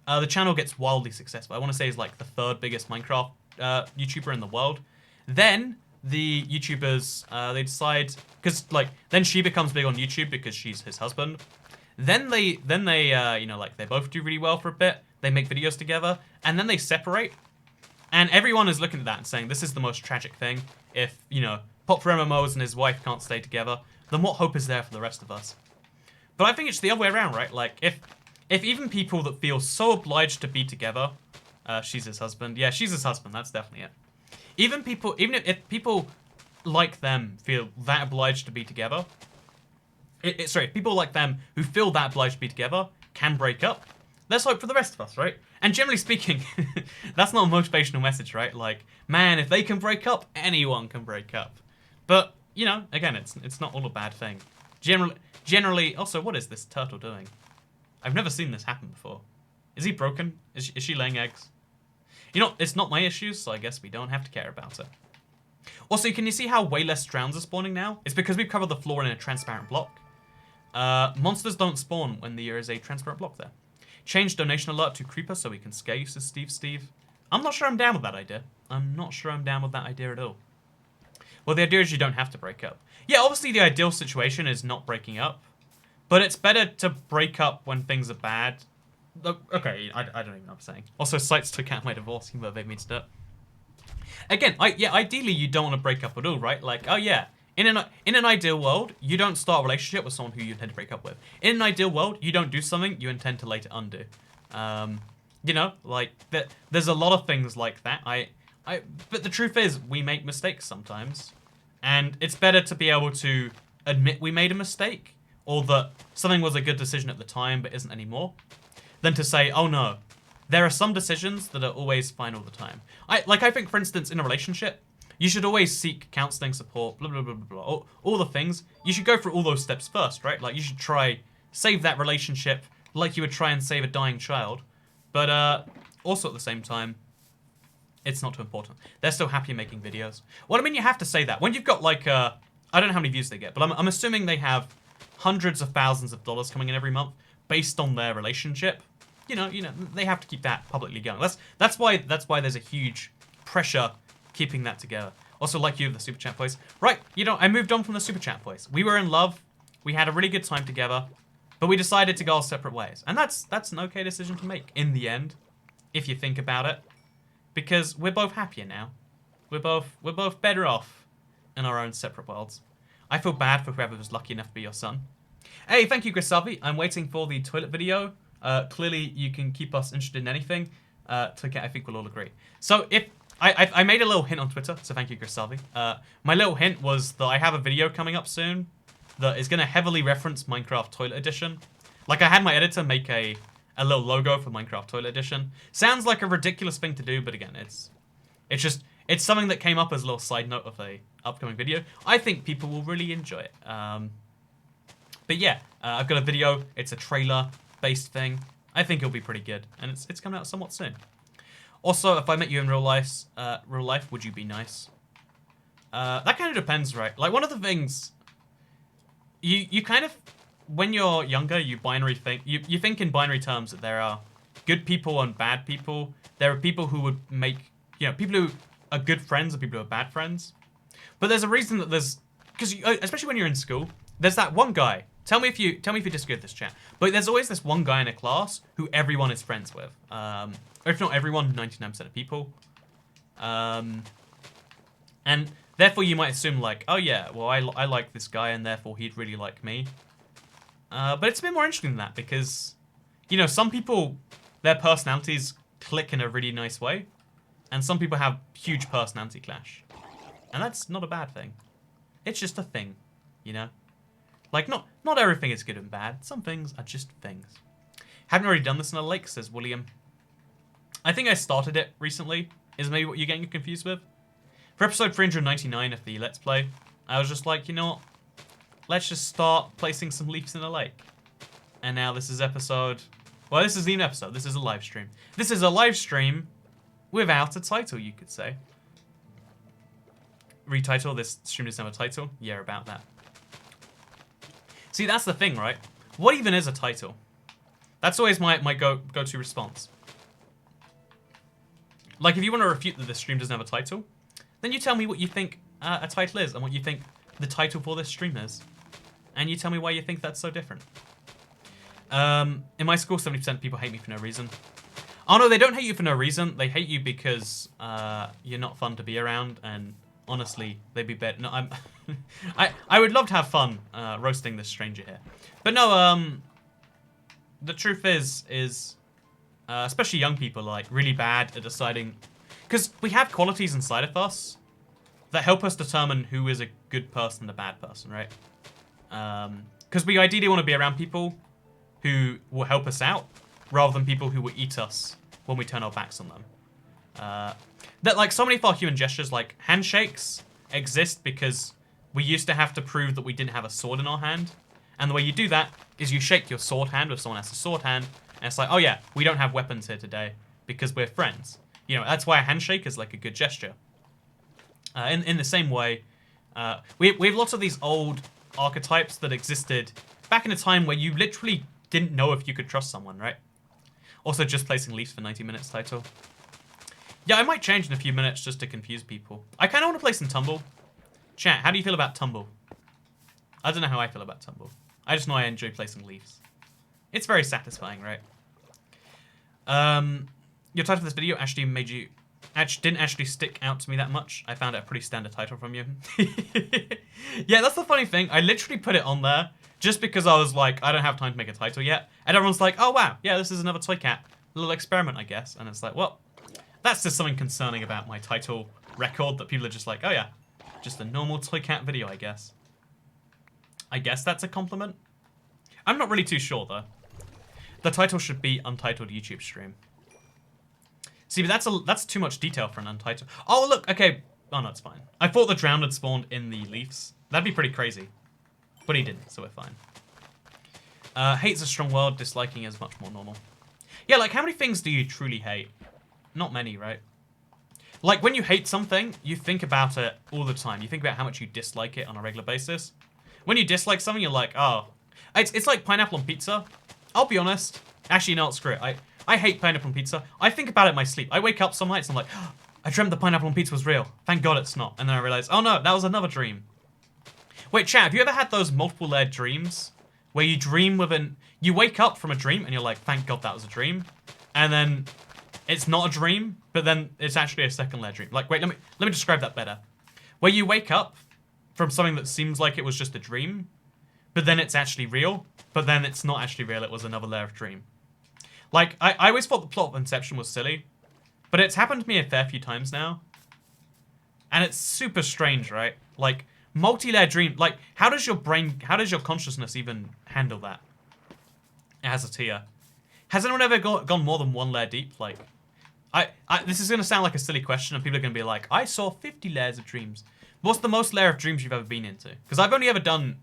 The channel gets wildly successful. I want to say he's like the 3rd biggest Minecraft YouTuber in the world. Then the YouTubers, they decide, because like then she becomes big on YouTube because she's his husband. Then they like they both do really well for a bit. They make videos together, and then they separate. And everyone is looking at that and saying, this is the most tragic thing. If Pop for MMOs and his wife can't stay together, then what hope is there for the rest of us? But I think it's the other way around, right? Like if even people that feel so obliged to be together, She's his husband. Yeah, she's his husband. That's definitely it. Even if people like them feel that obliged to be together. Sorry, people like them who feel that obliged to be together can break up. Let's hope for the rest of us, right? And generally speaking, that's not a motivational message, right? Like, man, if they can break up, anyone can break up. But, you know, again, it's not all a bad thing. Generally, also, what is this turtle doing? I've never seen this happen before. Is he broken? Is she laying eggs? You know, it's not my issue, so I guess we don't have to care about it. Also, can you see how way less drowns are spawning now? It's because we've covered the floor in a transparent block. Monsters don't spawn when there is a transparent block there. Change donation alert to creeper so we can scare you, says Steve. I'm not sure I'm down with that idea. I'm not sure I'm down with that idea at all. Well, the idea is you don't have to break up. Yeah, obviously the ideal situation is not breaking up. But it's better to break up when things are bad. Okay, I don't even know what I'm saying. Also, Sites took out my divorce, even though they means that. Again, ideally you don't want to break up at all, right? Like, oh yeah. In an ideal world, you don't start a relationship with someone who you intend to break up with. In an ideal world, you don't do something you intend to later undo. You know, like there's a lot of things like that. But the truth is, we make mistakes sometimes, and it's better to be able to admit we made a mistake or that something was a good decision at the time but isn't anymore, than to say, oh no, there are some decisions that are always fine all the time. I think, for instance, in a relationship, you should always seek counseling, support, blah, blah, blah, blah, blah. All the things. You should go through all those steps first, right? Like, you should try save that relationship like you would try and save a dying child. But also at the same time, it's not too important. They're still happy making videos. Well, I mean, you have to say that. When you've got, like, I don't know how many views they get, but I'm assuming they have hundreds of thousands of dollars coming in every month based on their relationship. You know, they have to keep that publicly going. That's why there's a huge pressure keeping that together. Also, like you, the Super Chat boys. Right, you know, I moved on from the Super Chat boys. We were in love. We had a really good time together. But we decided to go our separate ways. And that's an okay decision to make in the end, if you think about it. Because we're both happier now. We're both better off in our own separate worlds. I feel bad for whoever was lucky enough to be your son. Hey, thank you, Grisalvi. I'm waiting for the toilet video. Clearly, you can keep us interested in anything. I think we'll all agree. So if I made a little hint on Twitter, so thank you, Grisalvi. My little hint was that I have a video coming up soon that is going to heavily reference Minecraft Toilet Edition. Like, I had my editor make a little logo for Minecraft Toilet Edition. Sounds like a ridiculous thing to do, but again, it's it's something that came up as a little side note of a upcoming video. I think people will really enjoy it. But yeah, I've got a video. It's a trailer-based thing. I think it'll be pretty good, and it's coming out somewhat soon. Also, if I met you in real life, would you be nice? That kind of depends, right? Like, one of the things, you kind of, when you're younger, you think in binary terms that there are good people and bad people. There are people who would make, people who are good friends and people who are bad friends. But there's a reason that because especially when you're in school, there's that one guy. Tell me if you disagree with this, chat. But there's always this one guy in a class who everyone is friends with. Or if not everyone, 99% of people. And therefore you might assume like, oh yeah, well I like this guy and therefore he'd really like me. But it's a bit more interesting than that because, some people, their personalities click in a really nice way. And some people have huge personality clash. And that's not a bad thing. It's just a thing, Like, not everything is good and bad. Some things are just things. Haven't already done this in a lake, says William. I think I started it recently, is maybe what you're getting confused with. For episode 399 of the Let's Play, I was just like, you know what? Let's just start placing some leaves in a lake. And now this is episode... Well, this isn't an episode. This is a live stream. This is a live stream without a title, you could say. Retitle, this stream doesn't have a title? Yeah, about that. See, that's the thing, right? What even is a title? That's always my go-to response. Like, if you want to refute that this stream doesn't have a title, then you tell me what you think a title is and what you think the title for this stream is. And you tell me why you think that's so different. In my school, 70% of people hate me for no reason. Oh no, they don't hate you for no reason. They hate you because you're not fun to be around, and honestly, they'd be better. No, I would love to have fun roasting this stranger here, but no. The truth is especially young people, are like really bad at deciding, because we have qualities inside of us that help us determine who is a good person and a bad person, right? Because we ideally want to be around people who will help us out, rather than people who will eat us when we turn our backs on them. That like so many of our human gestures, like handshakes, exist because we used to have to prove that we didn't have a sword in our hand. And the way you do that is you shake your sword hand if someone has a sword hand, and it's like, oh yeah, we don't have weapons here today because we're friends. You know, that's why a handshake is like a good gesture. In the same way, we have lots of these old archetypes that existed back in a time where you literally didn't know if you could trust someone, right? Also, just placing leaves for 90 minutes title. Yeah, I might change in a few minutes just to confuse people. I kind of want to play some Tumble. Chat, how do you feel about Tumble? I don't know how I feel about Tumble. I just know I enjoy placing leaves. It's very satisfying, right? Your title for this video actually didn't actually stick out to me that much. I found it a pretty standard title from you. Yeah, that's the funny thing. I literally put it on there just because I was like, I don't have time to make a title yet. And everyone's like, oh wow, yeah, this is another toy cat. A little experiment, I guess. And it's like, well, that's just something concerning about my title record, that people are just like, oh yeah, just a normal toy cat video, I guess. I guess that's a compliment. I'm not really too sure, though. The title should be Untitled YouTube Stream. See, but that's too much detail for an untitled. Oh, look, okay. Oh, no, it's fine. I thought the drowned had spawned in the leaves. That'd be pretty crazy. But he didn't, so we're fine. Hate's a strong word. Disliking is much more normal. Yeah, like, how many things do you truly hate? Not many, right? Like, when you hate something, you think about it all the time. You think about how much you dislike it on a regular basis. When you dislike something, you're like, oh. It's like pineapple on pizza. I'll be honest. Actually, no, screw it. I hate pineapple on pizza. I think about it in my sleep. I wake up some nights and I'm like, oh, I dreamt the pineapple on pizza was real. Thank God it's not. And then I realize, oh no, that was another dream. Wait, chat, have you ever had those multiple layered dreams where you dream you wake up from a dream and you're like, thank God that was a dream. And then it's not a dream, but then it's actually a second layer dream. Like, wait, let me describe that better. Where you wake up from something that seems like it was just a dream, but then it's actually real, but then it's not actually real, it was another layer of dream. Like, I always thought the plot of Inception was silly, but it's happened to me a fair few times now. And it's super strange, right? Like, multi-layer dream, like, how does your consciousness even handle that? It has a tier. Has anyone ever gone more than one layer deep? Like, this is going to sound like a silly question, and people are going to be like, I saw 50 layers of dreams. What's the most layer of dreams you've ever been into? Because I've only ever done,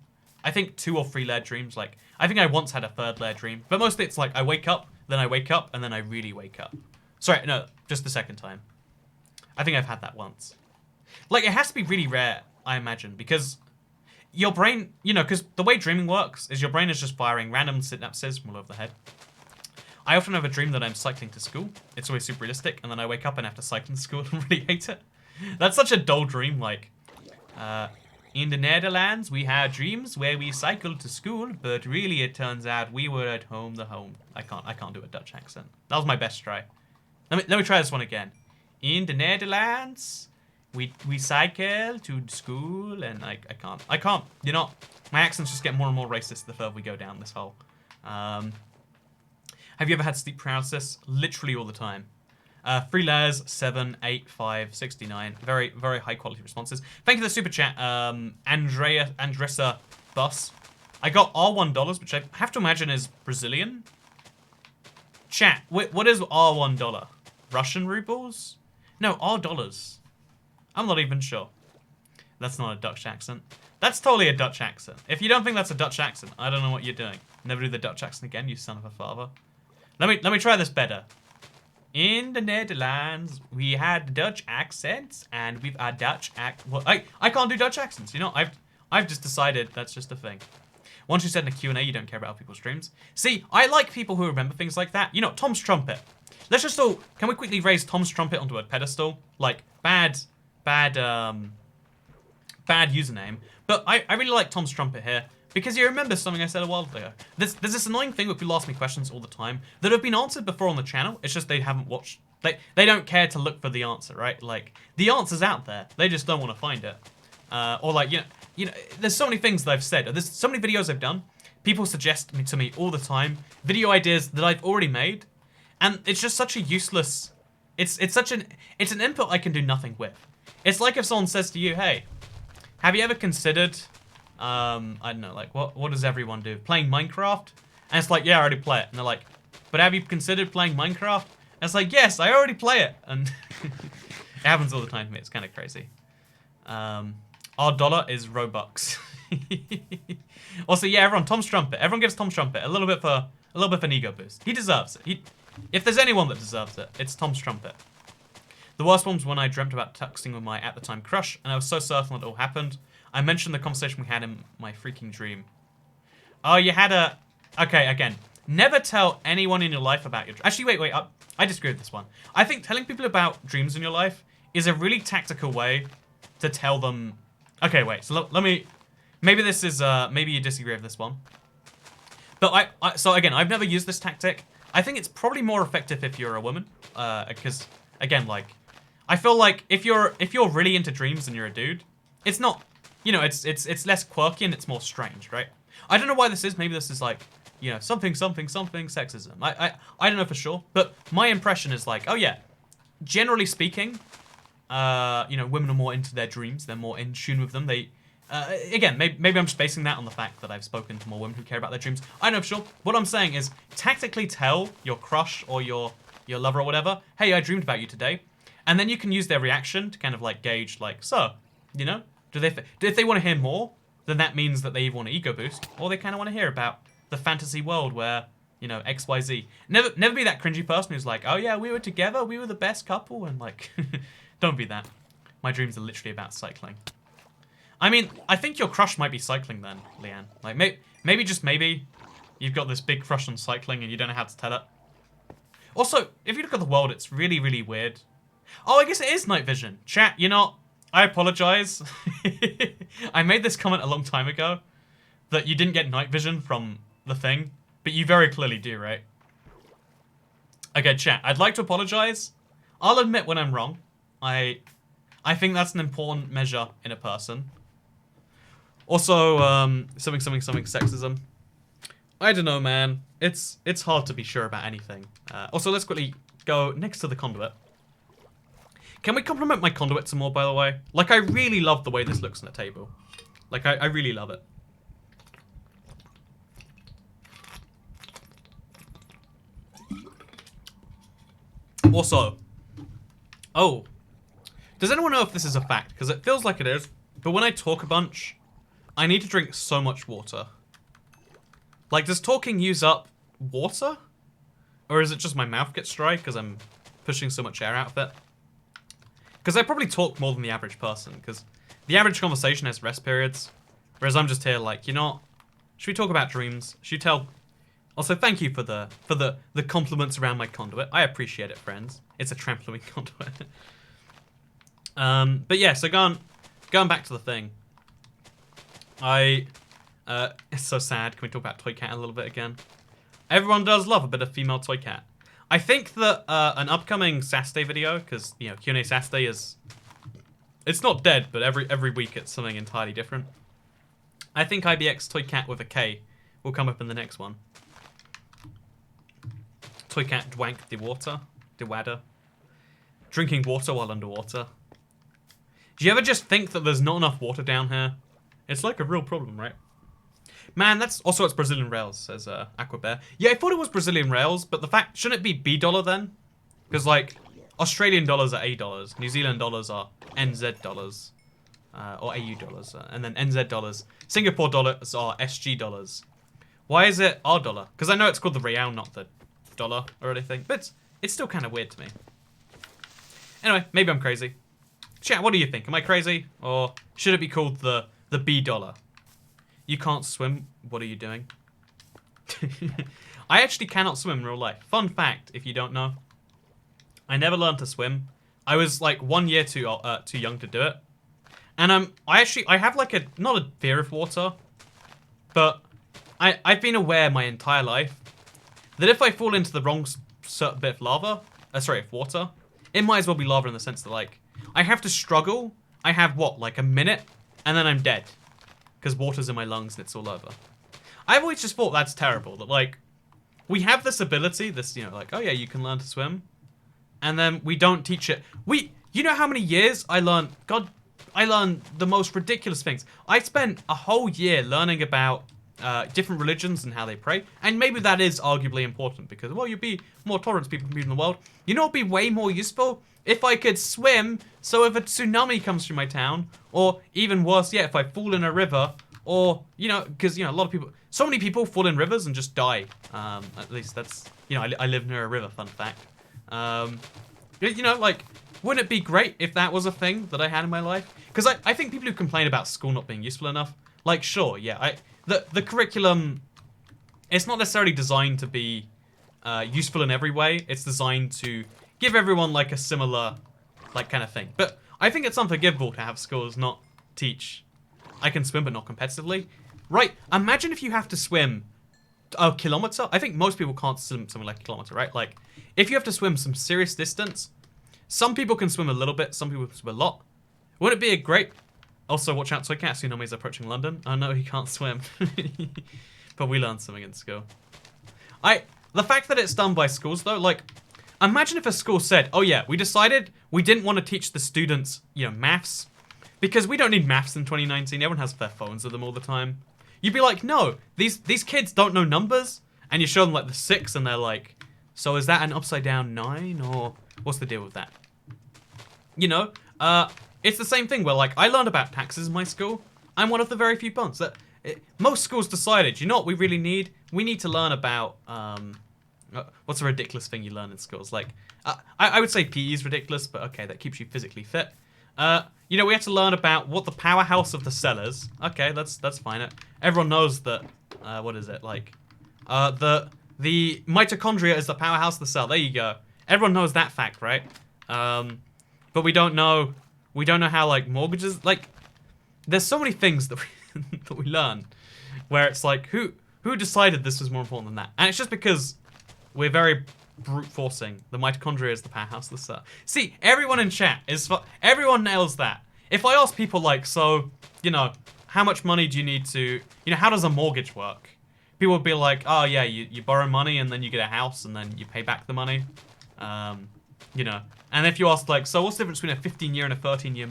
I think, 2 or 3 layer dreams. Like, I think I once had a 3rd layer dream. But mostly it's like, I wake up, then I wake up, and then I really wake up. Sorry, no, just the second time. I think I've had that once. Like, it has to be really rare, I imagine, because your brain, you know, because the way dreaming works is your brain is just firing random synapses from all over the head. I often have a dream that I'm cycling to school. It's always super realistic, and then I wake up and have to cycle to school and really hate it. That's such a dull dream, like, in the Netherlands, we had dreams where we cycled to school, but really it turns out we were at home I can't do a Dutch accent. That was my best try. Let me try this one again. In the Netherlands, we cycle to school, and I can't. You know, my accents just get more and more racist the further we go down this hole. Have you ever had sleep paralysis? Literally all the time. 3 layers, 7, 8, 5, 69. Very, very high quality responses. Thank you for the super chat, Andressa Bus. I got R$1, which I have to imagine is Brazilian. Chat, what is R$1? Russian rubles? No, R$. I'm not even sure. That's not a Dutch accent. That's totally a Dutch accent. If you don't think that's a Dutch accent, I don't know what you're doing. Never do the Dutch accent again, you son of a father. Let me try this better. In the Netherlands, we had Dutch accents, and we've a Dutch well, I can't do Dutch accents. You know, I've just decided that's just a thing. Once you said in a Q&A, you don't care about other people's dreams. See, I like people who remember things like that. You know, Tom's Trumpet. Let's just all, can we quickly raise Tom's Trumpet onto a pedestal? Like, bad username. But I really like Tom's Trumpet here, because he remembers something I said a while ago. There's this annoying thing where people ask me questions all the time that have been answered before on the channel. It's just they haven't watched. They don't care to look for the answer, right? Like, the answer's out there. They just don't want to find it. Or like, you know, there's so many things that I've said. There's so many videos I've done. People suggest to me all the time video ideas that I've already made, And it's just such a useless... It's an input I can do nothing with. It's like if someone says to you, hey, have you ever considered, I don't know, like, what does everyone do? Playing Minecraft? And it's like, yeah, I already play it. And they're like, but have you considered playing Minecraft? And it's like, yes, I already play it. And it happens all the time to me. It's kind of crazy. Our dollar is Robux. Also, yeah, everyone, Tom's Trumpet. Everyone gives Tom's Trumpet a little bit for an ego boost. He deserves it. If there's anyone that deserves it, it's Tom's Trumpet. The worst one was when I dreamt about texting with my at-the-time crush, and I was so certain that it all happened. I mentioned the conversation we had in my freaking dream. Oh, you had a... Okay, again. Never tell anyone in your life about your... Actually, wait. I disagree with this one. I think telling people about dreams in your life is a really tactical way to tell them... Okay, wait. So let me... Maybe this is... Maybe you disagree with this one. But so again, I've never used this tactic. I think it's probably more effective if you're a woman. Because, again, like... I feel like if you're really into dreams and you're a dude, it's not... You know, it's less quirky and it's more strange, right? I don't know why this is. Maybe this is like... You know, something sexism. I don't know for sure, but my impression is like, oh yeah, generally speaking, you know, women are more into their dreams. They're more in tune with them. They, again, maybe I'm just basing that on the fact that I've spoken to more women who care about their dreams. I don't know for sure. What I'm saying is tactically tell your crush or your lover or whatever, hey, I dreamed about you today, and then you can use their reaction to kind of like gauge like, so, you know, if they want to hear more, then that means that they either want an ego boost or they kind of want to hear about the fantasy world where, you know, XYZ. Never be that cringy person who's like, oh yeah, we were together, we were the best couple, and like, don't be that. My dreams are literally about cycling. I mean, I think your crush might be cycling then, Leanne. Like, maybe just maybe, you've got this big crush on cycling and you don't know how to tell it. Also, if you look at the world, it's really, really weird. Oh, I guess it is night vision. Chat, you know, I apologize. I made this comment a long time ago, that you didn't get night vision from the thing, but you very clearly do, right? Okay, chat, I'd like to apologize. I'll admit when I'm wrong. I think that's an important measure in a person. Also, something sexism. I don't know, man. It's hard to be sure about anything. Also, let's quickly go next to the conduit. Can we compliment my conduit some more, by the way? Like, I really love the way this looks on the table. Like, I really love it. Also, oh, does anyone know if this is a fact? Because it feels like it is, but when I talk a bunch, I need to drink so much water. Like, does talking use up water? Or is it just my mouth gets dry because I'm pushing so much air out of it? Because I probably talk more than the average person, because the average conversation has rest periods, whereas I'm just here like, you know, should we talk about dreams? Should you tell... Also, thank you for the compliments around my conduit. I appreciate it, friends. It's a trampoline conduit. But yeah, so going back to the thing. It's so sad. Can we talk about Toy Cat a little bit again? Everyone does love a bit of female Toy Cat. I think that an upcoming Saturday video, because, you know, Q&A Saturday is... It's not dead, but every week it's something entirely different. I think IBX Toy Cat with a K will come up in the next one. Toy Cat dwank the water. Dewadder. Drinking water while underwater. Do you ever just think that there's not enough water down here? It's like a real problem, right? Man, that's... Also, it's Brazilian Rails, says Aquabear. Yeah, I thought it was Brazilian Rails, but the fact... Shouldn't it be B dollar then? Because, like, Australian dollars are A dollars. New Zealand dollars are NZ dollars. Or AU dollars. And then NZ dollars. Singapore dollars are SG dollars. Why is it our dollar? Because I know it's called the real, not the dollar or anything. But it's still kind of weird to me. Anyway, maybe I'm crazy. Chat, what do you think? Am I crazy? Or should it be called the B dollar? You can't swim. What are you doing? I actually cannot swim in real life. Fun fact, if you don't know. I never learned to swim. I was like 1 year too young to do it. And I have like not a fear of water, but I've been aware my entire life that if I fall into the wrong certain bit of lava, of water, it might as well be lava in the sense that like, I have to struggle. I have what, like a minute, and then I'm dead. Because water's in my lungs and it's all over. I've always just thought that's terrible, that like, we have this ability, this, like, oh yeah, you can learn to swim, and then we don't teach it. You know how many years I learned, I learned the most ridiculous things. I spent a whole year learning about different religions and how they pray, and maybe that is arguably important because, well, you'd be more tolerant to people in the world. You know what would be way more useful? If I could swim, so if a tsunami comes through my town, or even worse yet, if I fall in a river, or, because, a lot of people, so many people fall in rivers and just die. At least that's, I live near a river, fun fact. Like, wouldn't it be great if that was a thing that I had in my life? Because I think people who complain about school not being useful enough, like, sure, yeah, the curriculum, it's not necessarily designed to be useful in every way. It's designed to give everyone, like, a similar, like, kind of thing. But I think it's unforgivable to have schools not teach I can swim but not competitively. Right, imagine if you have to swim a kilometer. I think most people can't swim something like a kilometer, right? Like, if you have to swim some serious distance, some people can swim a little bit, some people can swim a lot. Wouldn't it be a great... Also, watch out, Toy Cat, tsunami's approaching London. Oh no, he can't swim. But we learned something in school. The fact that it's done by schools, though, like, imagine if a school said, oh yeah, we decided we didn't want to teach the students, maths, because we don't need maths in 2019. Everyone has their phones with them all the time. You'd be like, no, these kids don't know numbers, and you show them, like, the 6, and they're like, so is that an upside down 9, or what's the deal with that? It's the same thing where, like, I learned about taxes in my school. I'm one of the very few bunch that most schools decided, you know what we really need? We need to learn about, what's a ridiculous thing you learn in schools? Like, I would say PE is ridiculous, but okay, that keeps you physically fit. We have to learn about what the powerhouse of the cell is. Okay, that's fine. Everyone knows that, what is it? Like, the mitochondria is the powerhouse of the cell. There you go. Everyone knows that fact, right? But we don't know how, like, mortgages, like, there's so many things that we learn where it's like, who decided this was more important than that? And it's just because we're very brute forcing. The mitochondria is the powerhouse of the cell. See, everyone in chat everyone nails that. If I ask people, like, so, how much money do you need to, how does a mortgage work? People would be like, oh yeah, you borrow money and then you get a house and then you pay back the money. And if you ask, like, so what's the difference between a 15-year and a 30-year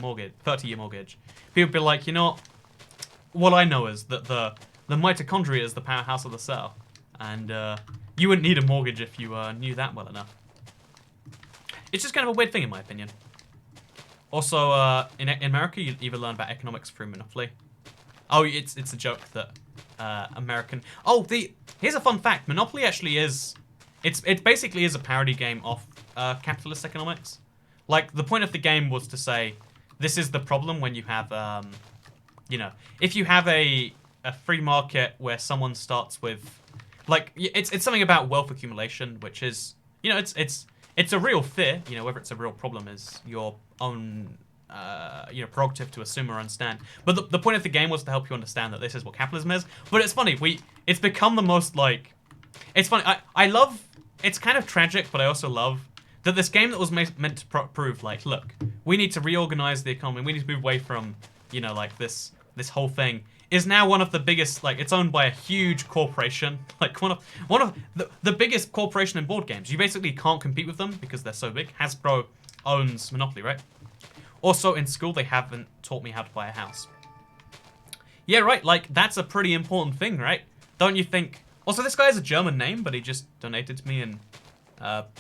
mortgage? People would be like, what I know is that the mitochondria is the powerhouse of the cell. And you wouldn't need a mortgage if you knew that well enough. It's just kind of a weird thing, in my opinion. Also, in America, you either learn about economics through Monopoly. Oh, it's a joke that American... Oh, here's a fun fact. Monopoly actually is... It basically is a parody game of capitalist economics. Like, the point of the game was to say, this is the problem when you have, if you have a free market where someone starts with... Like, it's something about wealth accumulation, which is, it's a real fear. Whether it's a real problem is your own, prerogative to assume or understand. But the point of the game was to help you understand that this is what capitalism is. But it's funny, it's become the most, like, it's funny. I love, it's kind of tragic, but I also love that this game that was meant to prove, like, look, we need to reorganize the economy. We need to move away from, like, this whole thing. Is now one of the biggest, like, it's owned by a huge corporation, like one of the biggest corporation in board games. You basically can't compete with them because they're so big. Hasbro owns Monopoly, right? Also, in school, they haven't taught me how to buy a house. Yeah, right, like, that's a pretty important thing, right? Don't you think? Also, this guy has a German name, but he just donated to me in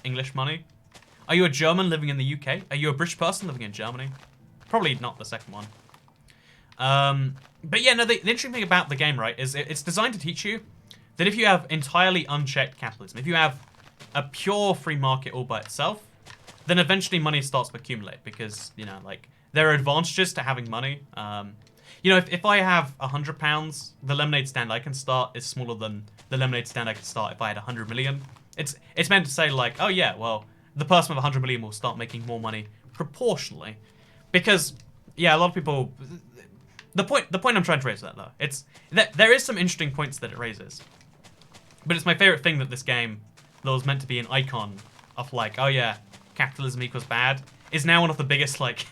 English money. Are you a German living in the UK? Are you a British person living in Germany? Probably not the second one. But yeah, no, the interesting thing about the game, right, is it's designed to teach you that if you have entirely unchecked capitalism, if you have a pure free market all by itself, then eventually money starts to accumulate because, like, there are advantages to having money. If I have £100, the lemonade stand I can start is smaller than the lemonade stand I could start if I had 100 million. It's meant to say, like, oh yeah, well, the person with 100 million will start making more money proportionally. Because, yeah, a lot of people... The point I'm trying to raise that, though, it's that there is some interesting points that it raises. But it's my favorite thing that this game, that was meant to be an icon of, like, oh yeah, capitalism equals bad, is now one of the biggest, like...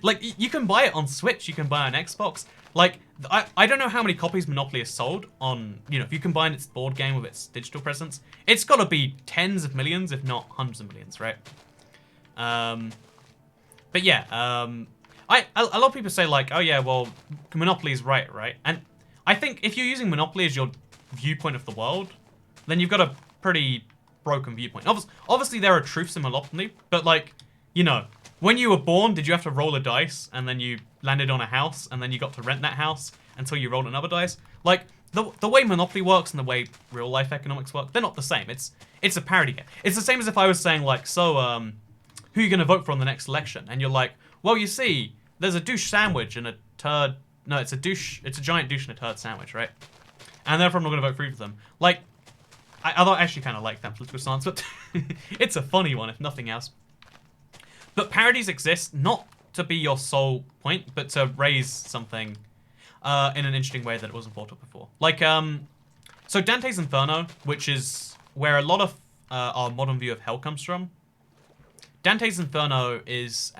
like, you can buy it on Switch, you can buy it on Xbox. Like, I don't know how many copies Monopoly has sold on, you know, if you combine its board game with its digital presence, it's got to be tens of millions, if not hundreds of millions, right? But yeah, a lot of people say like, oh yeah, well, Monopoly is right? And I think if you're using Monopoly as your viewpoint of the world, then you've got a pretty broken viewpoint. Obviously, there are truths in Monopoly, but like, you know, when you were born, did you have to roll a dice and then you landed on a house and then you got to rent that house until you rolled another dice? Like, the way Monopoly works and the way real life economics work, they're not the same. It's a parody game. It's the same as if I was saying like, so, who are you going to vote for in the next election? And you're like, well, you see, there's a douche sandwich and a turd. No, it's a giant douche and a turd sandwich, right? And therefore I'm not going to vote for either of them. Like, I actually kind of like that political stance, but it's a funny one, if nothing else. But parodies exist not to be your sole point, but to raise something in an interesting way that it wasn't thought of before. Like, so Dante's Inferno, which is where a lot of our modern view of hell comes from. Dante's Inferno is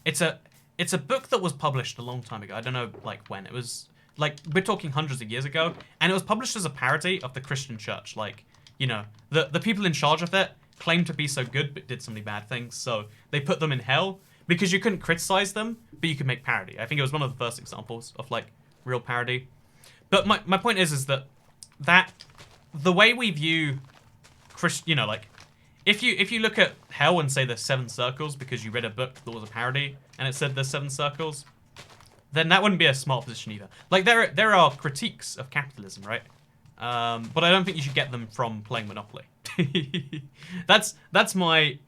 it's a book that was published a long time ago. I don't know like when. It was like, we're talking hundreds of years ago, and it was published as a parody of the Christian church. Like, you know, the people in charge of it claimed to be so good but did so many bad things, so they put them in hell because you couldn't criticize them, but you could make parody. I think it was one of the first examples of like real parody. But my point is that the way we view you know, like, if you look at hell and say there's 7 circles because you read a book that was a parody and it said there's 7 circles, then that wouldn't be a smart position either. Like, there are critiques of capitalism, right? But I don't think you should get them from playing Monopoly. That's my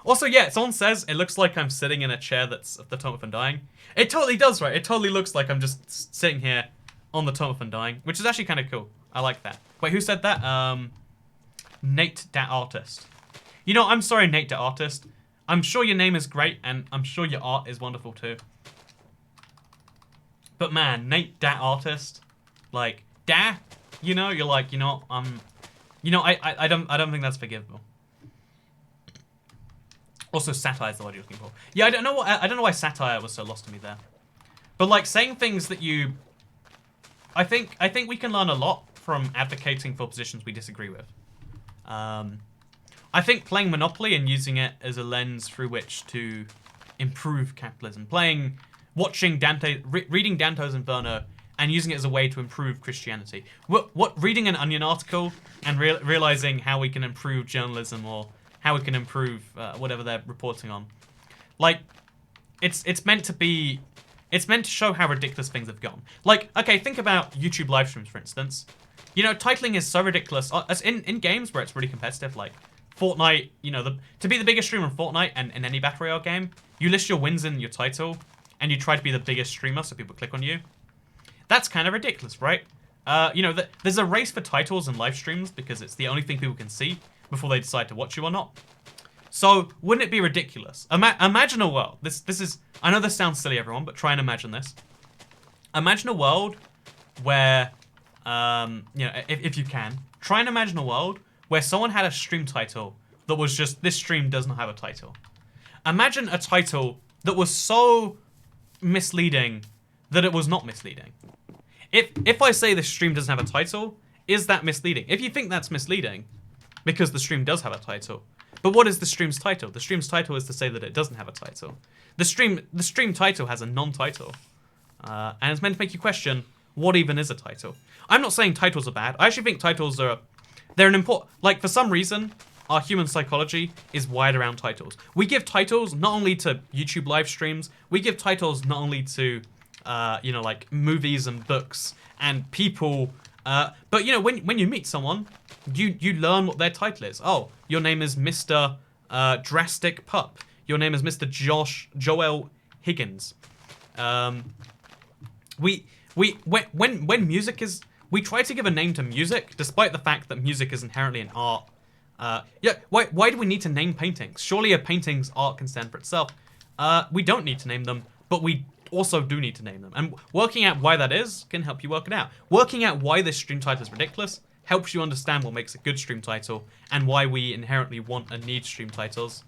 Also, yeah, someone says it looks like I'm sitting in a chair that's at the Tom of Undying. It totally does, right? It totally looks like I'm just sitting here on the Tom of Undying, which is actually kind of cool. I like that. Wait, who said that? Nate Dat Artist. You know, I'm sorry, Nate Dat Artist. I'm sure your name is great, and I'm sure your art is wonderful too. But man, Nate Dat Artist, like, you know, you're like, you know, you know, I don't think that's forgivable. Also, satire is the word you're looking for. Yeah, I don't know why satire was so lost to me there. But like, saying things that you, I think we can learn a lot from advocating for positions we disagree with. I think playing Monopoly and using it as a lens through which to improve capitalism, watching reading Dante's Inferno and using it as a way to improve Christianity. Reading an Onion article and realizing how we can improve journalism or how we can improve whatever they're reporting on. Like, it's meant to show how ridiculous things have gone. Like, okay, think about YouTube live streams, for instance. You know, titling is so ridiculous. As in games where it's really competitive, like Fortnite, you know, to be the biggest streamer in Fortnite and in any Battle Royale game, you list your wins in your title, and you try to be the biggest streamer so people click on you. That's kind of ridiculous, right? You know, there's a race for titles and live streams because it's the only thing people can see before they decide to watch you or not. So, wouldn't it be ridiculous? Imagine a world. This is, I know this sounds silly, everyone, but try and imagine this. Imagine a world where, you know, if you can, try and imagine a world where someone had a stream title that was just, this stream does not have a title. Imagine a title that was so misleading that it was not misleading. If I say this stream doesn't have a title, is that misleading? If you think that's misleading, because the stream does have a title, but what is the stream's title? The stream's title is to say that it doesn't have a title. The stream title has a non-title, and it's meant to make you question what even is a title. I'm not saying titles are bad. I actually think titles they're an important, like, for some reason, our human psychology is wired around titles. We give titles not only to YouTube live streams, we give titles not only to, you know, like movies and books and people, but, you know, when you meet someone, you learn what their title is. Oh, your name is Mr. Drastic Pup. Your name is Mr. Joel Higgins. When music is, we try to give a name to music, despite the fact that music is inherently an art. Yeah, why do we need to name paintings? Surely a painting's art can stand for itself. We don't need to name them, but we also do need to name them. And working out why that is can help you work it out. Working out why this stream title is ridiculous helps you understand what makes a good stream title and why we inherently want and need stream titles.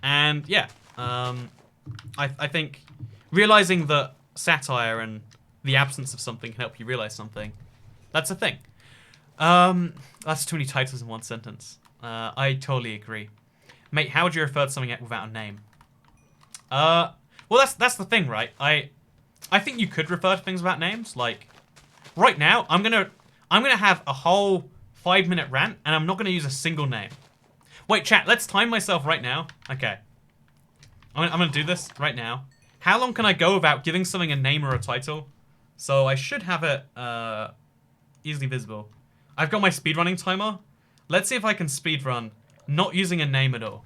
And yeah, I think realizing that satire and the absence of something can help you realize something. That's a thing. That's too many titles in one sentence. I totally agree. Mate, how would you refer to something without a name? Well, that's the thing, right? I think you could refer to things without names. Like, right now, I'm gonna have a whole 5-minute rant, and I'm not gonna use a single name. Wait, chat, let's time myself right now. Okay. I'm gonna do this right now. How long can I go without giving something a name or a title? So I should have it easily visible. I've got my speedrunning timer. Let's see if I can speedrun not using a name at all.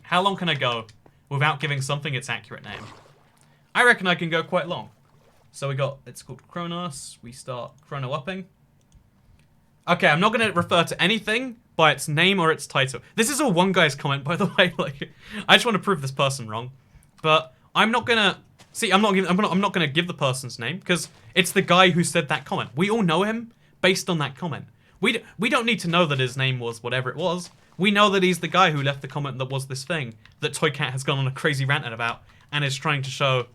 How long can I go without giving something its accurate name? I reckon I can go quite long. So we got, it's called Chronos. We start chrono-upping. Okay, I'm not going to refer to anything by its name or its title. This is all one guy's comment, by the way. Like, I just want to prove this person wrong. But I'm not going to... See, I'm not going to give the person's name, because it's the guy who said that comment. We all know him based on that comment. We don't need to know that his name was whatever it was. We know that he's the guy who left the comment that was this thing that Toycat has gone on a crazy rant about and is trying to show,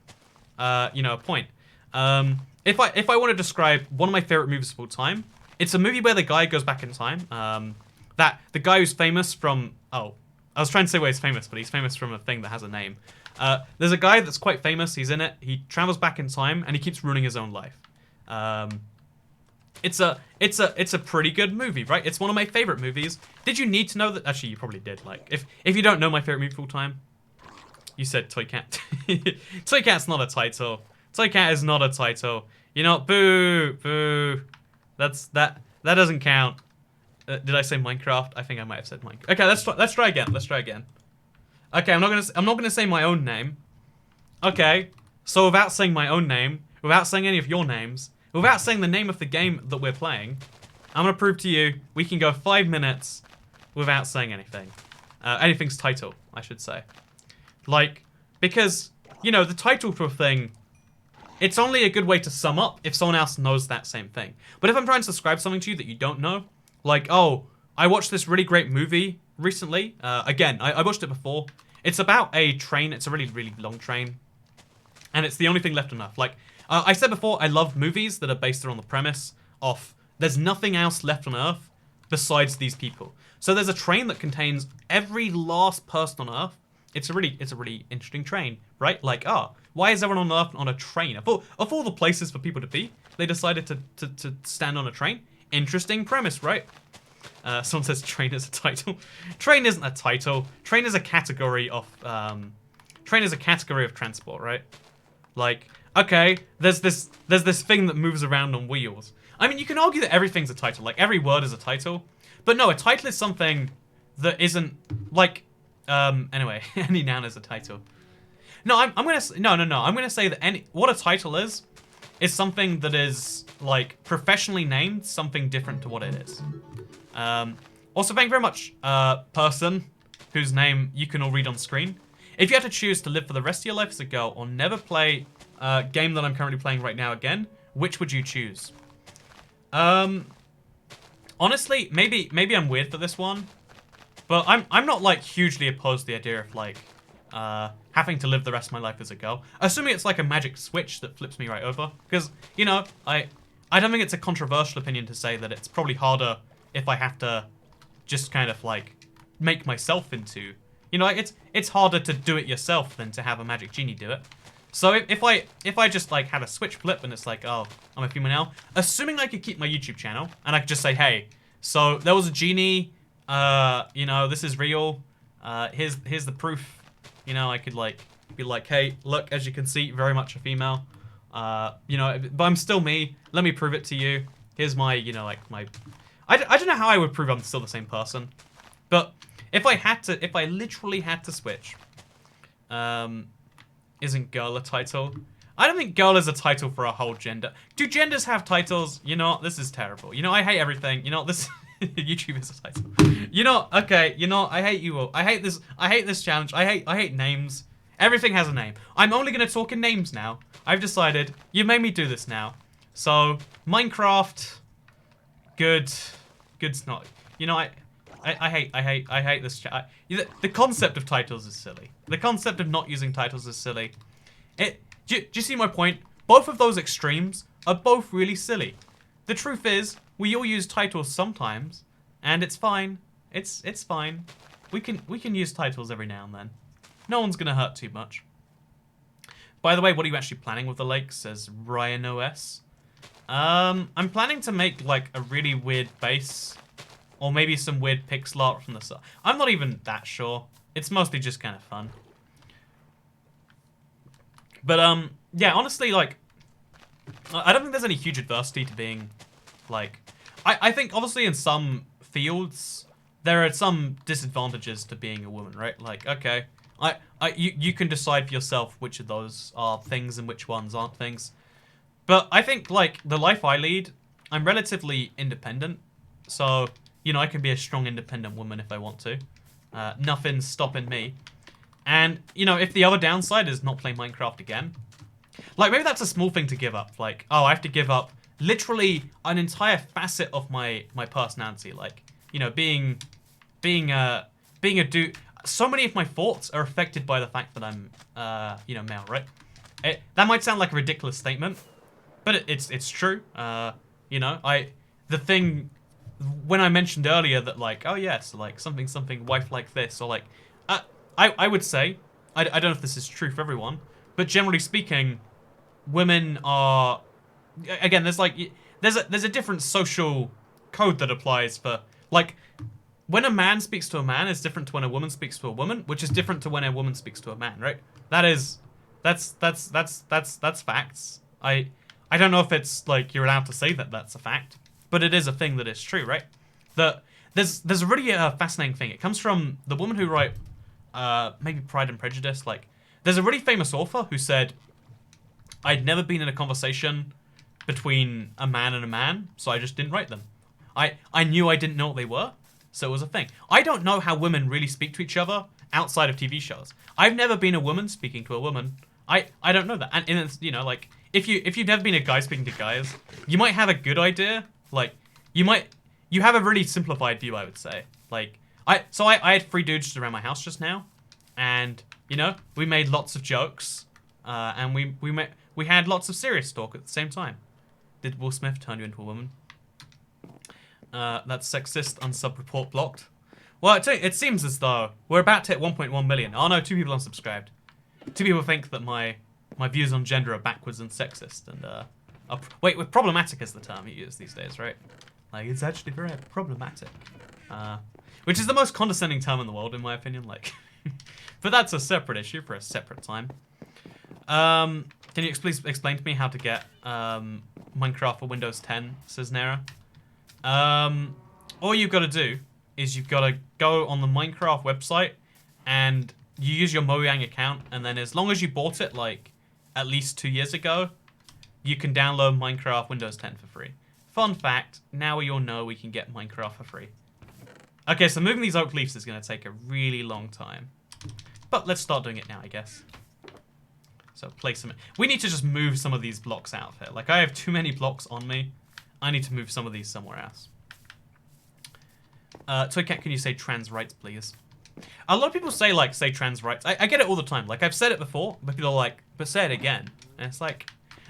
you know, a point. If I want to describe one of my favorite movies of all time, it's a movie where the guy goes back in time. The guy who's famous from... Oh, I was trying to say where he's famous, but he's famous from a thing that has a name. There's a guy that's quite famous. He's in it. He travels back in time and he keeps ruining his own life. It's a pretty good movie, right? It's one of my favorite movies. Did you need to know that? Actually, you probably did. Like, if you don't know my favorite movie of all time, you said Toycat. Toycat's not a title. Toycat is not a title. You know, boo, boo. That doesn't count. Did I say Minecraft? I think I might have said Minecraft. Okay, let's try again. Let's try again. Okay, I'm not gonna say my own name. Okay, so without saying my own name, without saying any of your names, without saying the name of the game that we're playing, I'm gonna prove to you we can go 5 minutes without saying anything. Anything's title, I should say. Like, because, you know, the title to a thing, it's only a good way to sum up if someone else knows that same thing. But if I'm trying to describe something to you that you don't know, like, oh, I watched this really great movie recently. Again, I watched it before. It's about a train. It's a really, really long train. And it's the only thing left on Earth. Like, I said before, I love movies that are based on the premise of there's nothing else left on Earth besides these people. So there's a train that contains every last person on Earth. It's a really interesting train, right? Like, why is everyone on Earth on a train? Of all the places for people to be, they decided to stand on a train. Interesting premise, right? Someone says train is a title. Train isn't a title. Train is a category of transport, right? Like, okay, there's this thing that moves around on wheels. I mean, you can argue that everything's a title. Like, every word is a title. But no, a title is something that isn't, like, anyway, any noun is a title. No, I'm gonna say that what a title is something that is, like, professionally named something different to what it is. Also, thank you very much, person whose name you can all read on screen. If you had to choose to live for the rest of your life as a girl or never play a game that I'm currently playing right now again, which would you choose? Honestly, maybe I'm weird for this one, but I'm not, like, hugely opposed to the idea of, like, having to live the rest of my life as a girl. Assuming it's like a magic switch that flips me right over. Because, you know, I don't think it's a controversial opinion to say that it's probably harder if I have to just kind of, like, make myself into... You know, it's harder to do it yourself than to have a magic genie do it. So if I just, like, had a switch flip and it's like, oh, I'm a female now, assuming I could keep my YouTube channel and I could just say, hey, so there was a genie, you know, this is real, here's the proof. You know, I could, like, be like, hey, look, as you can see, very much a female. You know, but I'm still me. Let me prove it to you. Here's my, you know, like, my... I don't know how I would prove I'm still the same person. But if I literally had to switch, isn't girl a title? I don't think girl is a title for a whole gender. Do genders have titles? You know, this is terrible. You know, I hate everything. You know, this... YouTube is a title. You know, okay, you know, I hate you all. I hate this challenge. I hate names. Everything has a name. I'm only gonna talk in names now. I've decided. You made me do this now. So, Minecraft, good's not. You know, I hate this the concept of titles is silly. The concept of not using titles is silly. Do you see my point? Both of those extremes are both really silly. The truth is, we all use titles sometimes, and it's fine. It's fine. We can use titles every now and then. No one's gonna hurt too much. By the way, what are you actually planning with the lake? Says Ryan OS. I'm planning to make like a really weird base, or maybe some weird pixel art from the side. I'm not even that sure. It's mostly just kind of fun. But yeah, honestly, like, I don't think there's any huge adversity to being, like, I think obviously in some fields there are some disadvantages to being a woman, right? Like, okay, you can decide for yourself which of those are things and which ones aren't things. But I think, like, the life I lead, I'm relatively independent. So, you know, I can be a strong, independent woman if I want to. Nothing's stopping me. And, you know, if the other downside is not playing Minecraft again, like, maybe that's a small thing to give up. Like, oh, I have to give up literally an entire facet of my personality. Like, you know, being a dude. So many of my thoughts are affected by the fact that I'm, you know, male, right? That might sound like a ridiculous statement, but it's true. You know, the thing when I mentioned earlier that, like, oh yes, like something wife like this, or like, I would say, I don't know if this is true for everyone, but generally speaking, women are, again, there's a different social code that applies for, like, when a man speaks to a man is different to when a woman speaks to a woman, which is different to when a woman speaks to a man, right? That's facts. I don't know if it's like you're allowed to say that that's a fact, but it is a thing that is true, right? There's a really fascinating thing. It comes from the woman who wrote maybe Pride and Prejudice. Like, there's a really famous author who said, I'd never been in a conversation between a man and a man, so I just didn't write them. I knew I didn't know what they were, so it was a thing. I don't know how women really speak to each other outside of TV shows. I've never been a woman speaking to a woman. I don't know that. And it's, you know, like, if you've never been a guy speaking to guys, you might have a good idea. Like, you have a really simplified view, I would say. Like, I had 3 dudes just around my house just now, and, you know, we made lots of jokes, and we had lots of serious talk at the same time. Did Will Smith turn you into a woman? That's sexist. Unsub report blocked. Well, it seems as though we're about to hit 1.1 million. Oh no, 2 people unsubscribed. 2 people think that my views on gender are backwards and sexist, and wait, problematic is the term you use these days, right? Like, it's actually very problematic. Which is the most condescending term in the world, in my opinion. Like, but that's a separate issue for a separate time. Can you please explain to me how to get Minecraft for Windows 10? Says Nera. All you've got to do is you've got to go on the Minecraft website and you use your Mojang account, and then as long as you bought it like at least 2 years ago, you can download Minecraft Windows 10 for free. Fun fact, now we all know we can get Minecraft for free. Okay, so moving these oak leaves is going to take a really long time. But let's start doing it now, I guess. So place some... We need to just move some of these blocks out of here. Like, I have too many blocks on me. I need to move some of these somewhere else. Toycat, can you say trans rights, please? A lot of people say trans rights. I get it all the time. Like, I've said it before, but people are like, but say it again. And it's like,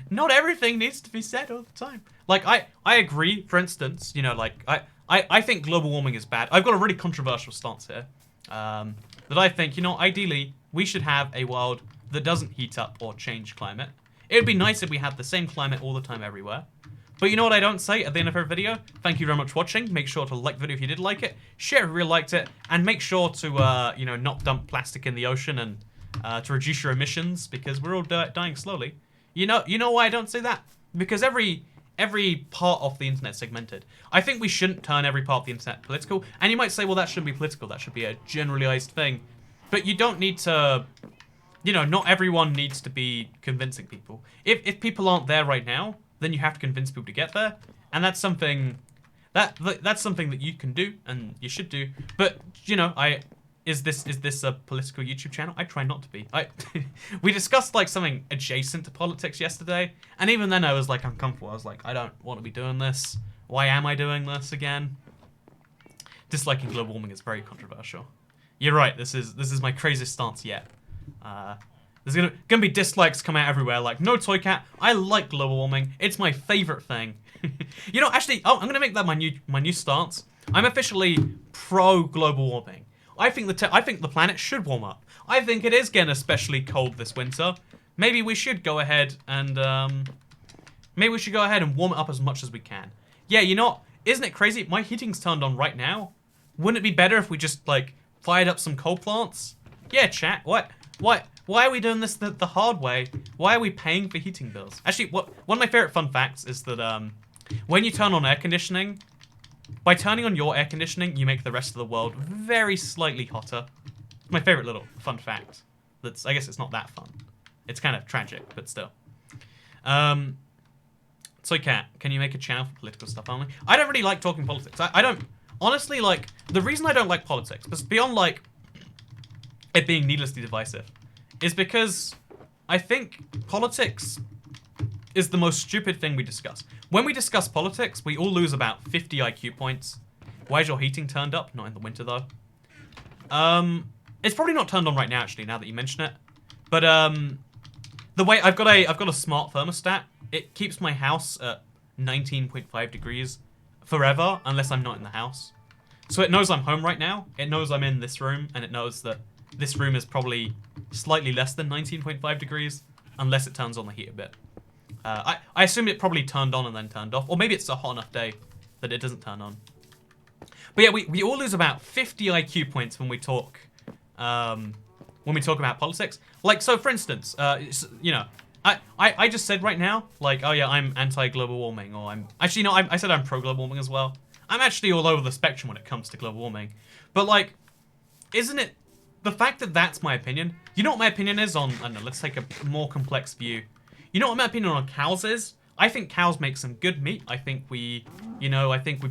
not everything needs to be said all the time. Like, I agree, for instance, you know, like, I think global warming is bad. I've got a really controversial stance here. That I think, you know, ideally, we should have a world that doesn't heat up or change climate. It would be nice if we had the same climate all the time everywhere. But you know what I don't say at the end of every video? Thank you very much for watching. Make sure to like the video if you did like it, share if you really liked it, and make sure to, you know, not dump plastic in the ocean and to reduce your emissions, because we're all dying slowly. You know why I don't say that? Because every part of the internet segmented. I think we shouldn't turn every part of the internet political. And you might say, well, that shouldn't be political. That should be a generalized thing. But you don't need to, you know, not everyone needs to be convincing people. If people aren't there right now, then you have to convince people to get there. And that's something that's something that you can do and you should do. But, you know, is this a political YouTube channel? I try not to be. We discussed like something adjacent to politics yesterday, and even then I was like uncomfortable. I was like, I don't want to be doing this. Why am I doing this again? Disliking global warming is very controversial. You're right. This is my craziest stance yet. There's gonna be dislikes come out everywhere. Like, no, Toy Cat, I like global warming. It's my favorite thing. You know, actually, I'm gonna make that my new stance. I'm officially pro global warming. I think the planet should warm up. I think it is getting especially cold this winter. Maybe we should go ahead and warm it up as much as we can. Yeah, you know, isn't it crazy? My heating's turned on right now. Wouldn't it be better if we just like fired up some coal plants? Yeah, chat. What? Why are we doing this the hard way? Why are we paying for heating bills? Actually, one of my favorite fun facts is that when you turn on air conditioning, by turning on your air conditioning, you make the rest of the world very slightly hotter. My favorite little fun fact. I guess it's not that fun. It's kind of tragic, but still. So, Kat, can you make a channel for political stuff only? I don't really like talking politics. I don't... Honestly, like, the reason I don't like politics, is beyond, like, it being needlessly divisive, is because I think politics is the most stupid thing we discuss. When we discuss politics, we all lose about 50 IQ points. Why is your heating turned up? Not in the winter, though. It's probably not turned on right now, actually, now that you mention it. But, the way... I've got a smart thermostat. It keeps my house at 19.5 degrees forever, unless I'm not in the house. So it knows I'm home right now. It knows I'm in this room, and it knows that this room is probably slightly less than 19.5 degrees, unless it turns on the heat a bit. I assume it probably turned on and then turned off, or maybe it's a hot enough day that it doesn't turn on. But yeah, we all lose about 50 IQ points when we talk about politics. Like, so for instance, you know, I just said right now, like, oh yeah, I'm anti-global warming, or actually, no, I said I'm pro-global warming as well. I'm actually all over the spectrum when it comes to global warming. But like, isn't it, the fact that that's my opinion, you know what my opinion is on, I don't know, let's take a more complex view. You know what my opinion on cows is? I think cows make some good meat. I think we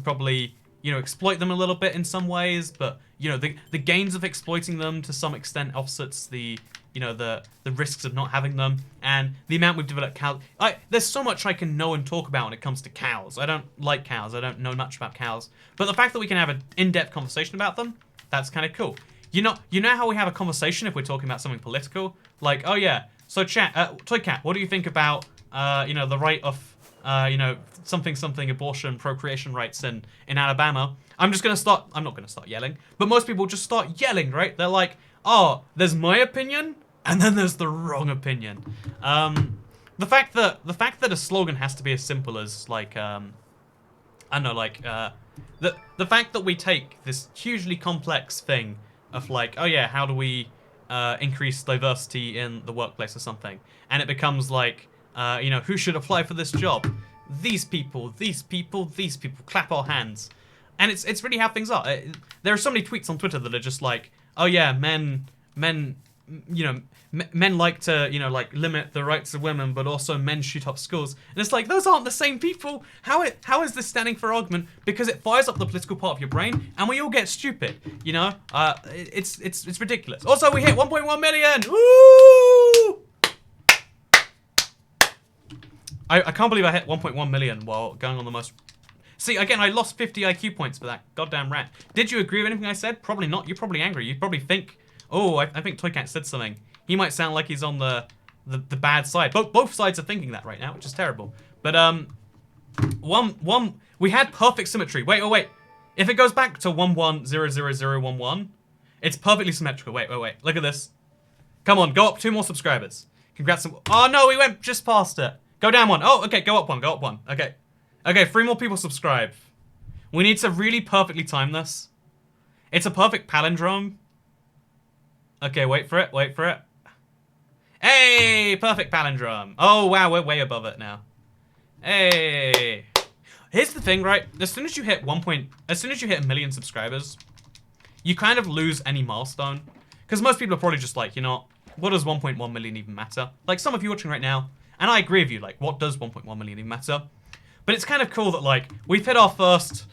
probably, you know, exploit them a little bit in some ways, but, you know, the gains of exploiting them to some extent offsets the, you know, the risks of not having them, and the amount we've developed cows. There's so much I can know and talk about when it comes to cows. I don't like cows. I don't know much about cows. But the fact that we can have an in-depth conversation about them, that's kind of cool. You know how we have a conversation if we're talking about something political? Like, oh yeah, so chat, Toy Cat, what do you think about, you know, the right of, you know, something abortion, procreation rights in Alabama? I'm not gonna start yelling, but most people just start yelling, right? They're like, oh, there's my opinion, and then there's the wrong opinion. The fact that a slogan has to be as simple as, like, I don't know, like, the fact that we take this hugely complex thing of, like, oh yeah, how do we increase diversity in the workplace or something, and it becomes like, you know, who should apply for this job? These people, clap our hands. And it's really how things are. There are so many tweets on Twitter that are just like, oh yeah, men, you know, men like to, you know, like, limit the rights of women, but also men shoot up schools. And it's like, those aren't the same people. How is this standing for argument? Because it fires up the political part of your brain, and we all get stupid, you know? It's ridiculous. Also, we hit 1.1 million! Woo! I can't believe I hit 1.1 million while going on the most... See, again, I lost 50 IQ points for that goddamn rant. Did you agree with anything I said? Probably not. You're probably angry. You probably think, oh, I think Toy Cat said something. He might sound like he's on the bad side. Both sides are thinking that right now, which is terrible. But, we had perfect symmetry. Wait. If it goes back to 11000011, it's perfectly symmetrical. Wait. Look at this. Come on, go up 2 more subscribers. Congrats. Oh, no, we went just past it. Go down 1. Oh, okay, go up 1. Okay, 3 more people subscribe. We need to really perfectly time this. It's a perfect palindrome. Okay, wait for it. Hey, perfect palindrome. Oh, wow, we're way above it now. Hey. Here's the thing, right? As soon as you hit 1 million subscribers, you kind of lose any milestone. Because most people are probably just like, you know, what does 1.1 million even matter? Like, some of you watching right now, and I agree with you, like, what does 1.1 million even matter? But it's kind of cool that, like, we've hit our first,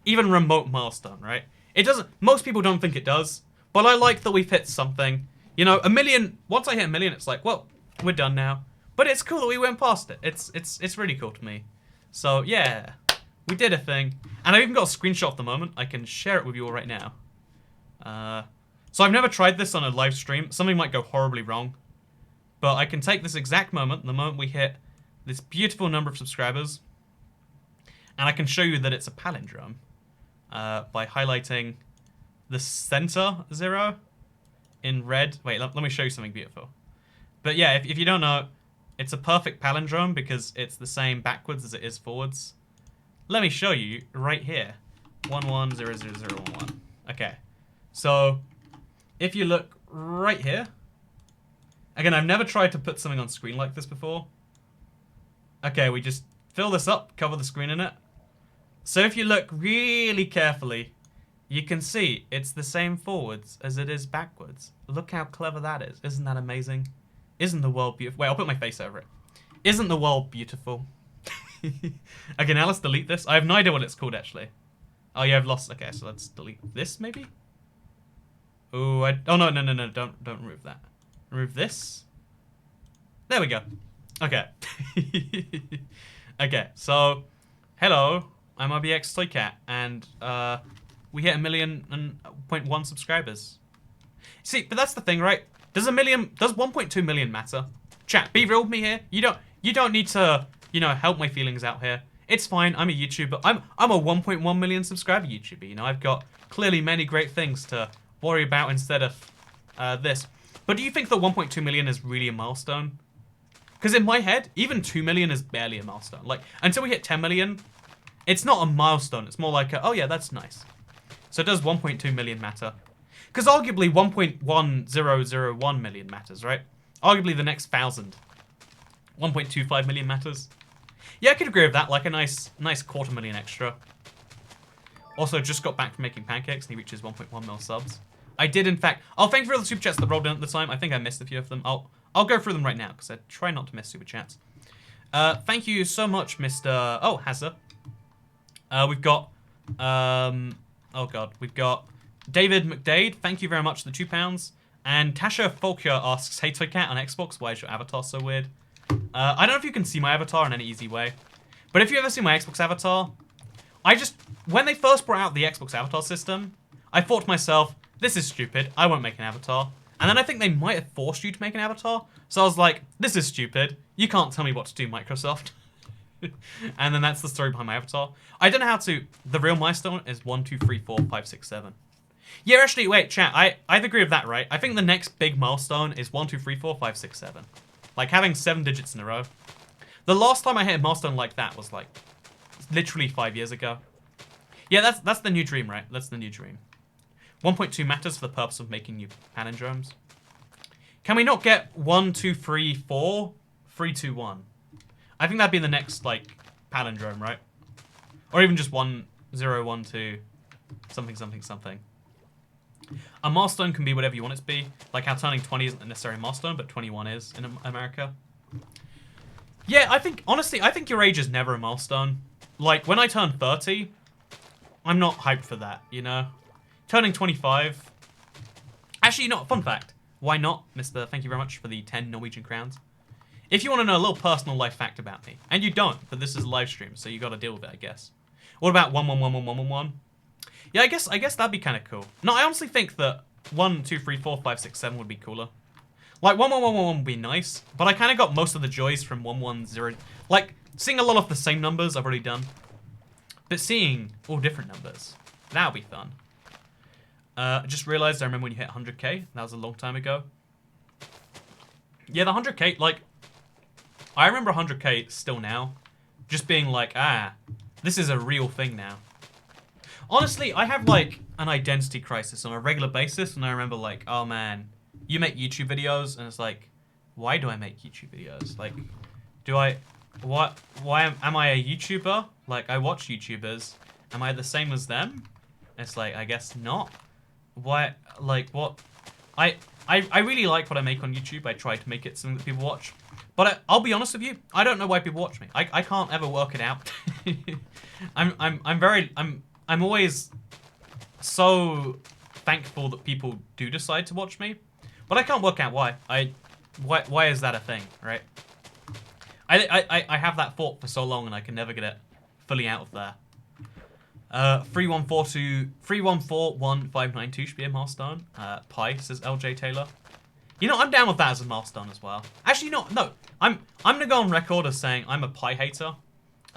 even remote milestone, right? It doesn't, most people don't think it does, but I like that we've hit something. You know, 1 million, once I hit 1 million, it's like, well, we're done now. But it's cool that we went past it. It's really cool to me. So, yeah, we did a thing. And I've even got a screenshot of the moment. I can share it with you all right now. So I've never tried this on a live stream. Something might go horribly wrong. But I can take this exact moment, the moment we hit this beautiful number of subscribers, and I can show you that it's a palindrome by highlighting the center 0 in red. Wait, let me show you something beautiful. But yeah, if you don't know, it's a perfect palindrome because it's the same backwards as it is forwards. Let me show you right here. 110011. Okay. So, if you look right here. Again, I've never tried to put something on screen like this before. Okay, we just fill this up, cover the screen in it. So if you look really carefully, you can see it's the same forwards as it is backwards. Look how clever that is. Isn't that amazing? Isn't the world beautiful? Wait, I'll put my face over it. Isn't the world beautiful? Okay, now let's delete this. I have no idea what it's called, actually. Oh, yeah, I've lost... Okay, so let's delete this, maybe? Oh, oh, no, don't remove that. Remove this. There we go. Okay. Okay, so... Hello, I'm RBX Toycat, and we hit 1.1 subscribers. See, but that's the thing, right? Does 1.2 million matter? Chat, be real with me here. You don't need to, help my feelings out here. It's fine. I'm a YouTuber. I'm a 1.1 million subscriber YouTuber. I've got clearly many great things to worry about instead of this. But do you think that 1.2 million is really a milestone? Because in my head, even 2 million is barely a milestone. Like, until we hit 10 million, it's not a milestone. It's more like oh yeah, that's nice. So does 1.2 million matter? Because arguably 1.1001 million matters, right? Arguably the next 1,000. 1.25 million matters. Yeah, I could agree with that. Like a nice 250,000 extra. Also, just got back from making pancakes and he reaches 1.1 mil subs. I did, in fact... Oh, thank you for all the super chats that rolled in at the time. I think I missed a few of them. I'll go through them right now because I try not to miss super chats. Thank you so much, Mr... Oh, Hazza. We've got... Oh, God. We've got David McDade. Thank you very much for the £2. And Tasha Folker asks, hey, Toycat on Xbox, why is your avatar so weird? I don't know if you can see my avatar in any easy way. But if you ever see my Xbox avatar, when they first brought out the Xbox avatar system, I thought to myself, this is stupid. I won't make an avatar. And then I think they might have forced you to make an avatar. So I was like, this is stupid. You can't tell me what to do, Microsoft. And then that's the story behind my avatar. I don't know how to... The real milestone is 1, 2, 3, 4, 5, 6, 7. Yeah, actually, wait, chat. I'd agree with that, right? I think the next big milestone is 1, 2, 3, 4, 5, 6, 7. Like having 7 digits in a row. The last time I hit a milestone like that was like literally 5 years ago. Yeah, that's the new dream, right? That's the new dream. 1.2 matters for the purpose of making new palindromes. Can we not get 1, 2, 3, 4, 3, 2, 1? I think that'd be the next like palindrome, right? Or even just 1, 0, 1, 2, something, something, something. A milestone can be whatever you want it to be. Like how turning 20 isn't necessarily a milestone, but 21 is in America. Yeah, honestly, I think your age is never a milestone. Like, when I turn 30, I'm not hyped for that, Turning 25... Actually, fun fact. Why not, Mr. Thank you very much for the 10 Norwegian crowns. If you want to know a little personal life fact about me, and you don't, but this is a live stream, so you got to deal with it, I guess. What about 11111111? Yeah, I guess that'd be kind of cool. No, I honestly think that 1, 2, 3, 4, 5, 6, 7 would be cooler. Like 111111 would be nice, but I kind of got most of the joys from 110. Like seeing a lot of the same numbers I've already done, but seeing all different numbers, that would be fun. I just realized I remember when you hit 100k. That was a long time ago. Yeah, the 100k. Like, I remember 100k still now, just being like, this is a real thing now. Honestly, I have like an identity crisis on a regular basis, and I remember like, oh man, you make YouTube videos, and it's like, why do I make YouTube videos? Like, why am I a YouTuber? Like, I watch YouTubers. Am I the same as them? It's like, I guess not. Why, like, what? I really like what I make on YouTube. I try to make it something that people watch. But I'll be honest with you, I don't know why people watch me. I can't ever work it out. I'm always so thankful that people do decide to watch me, but I can't work out why. Why is that a thing, right? I have that thought for so long and I can never get it fully out of there. 314159 should be a milestone. Pi says LJ Taylor. You know, I'm down with that as a milestone as well. Actually, no. I'm gonna go on record as saying I'm a pie hater.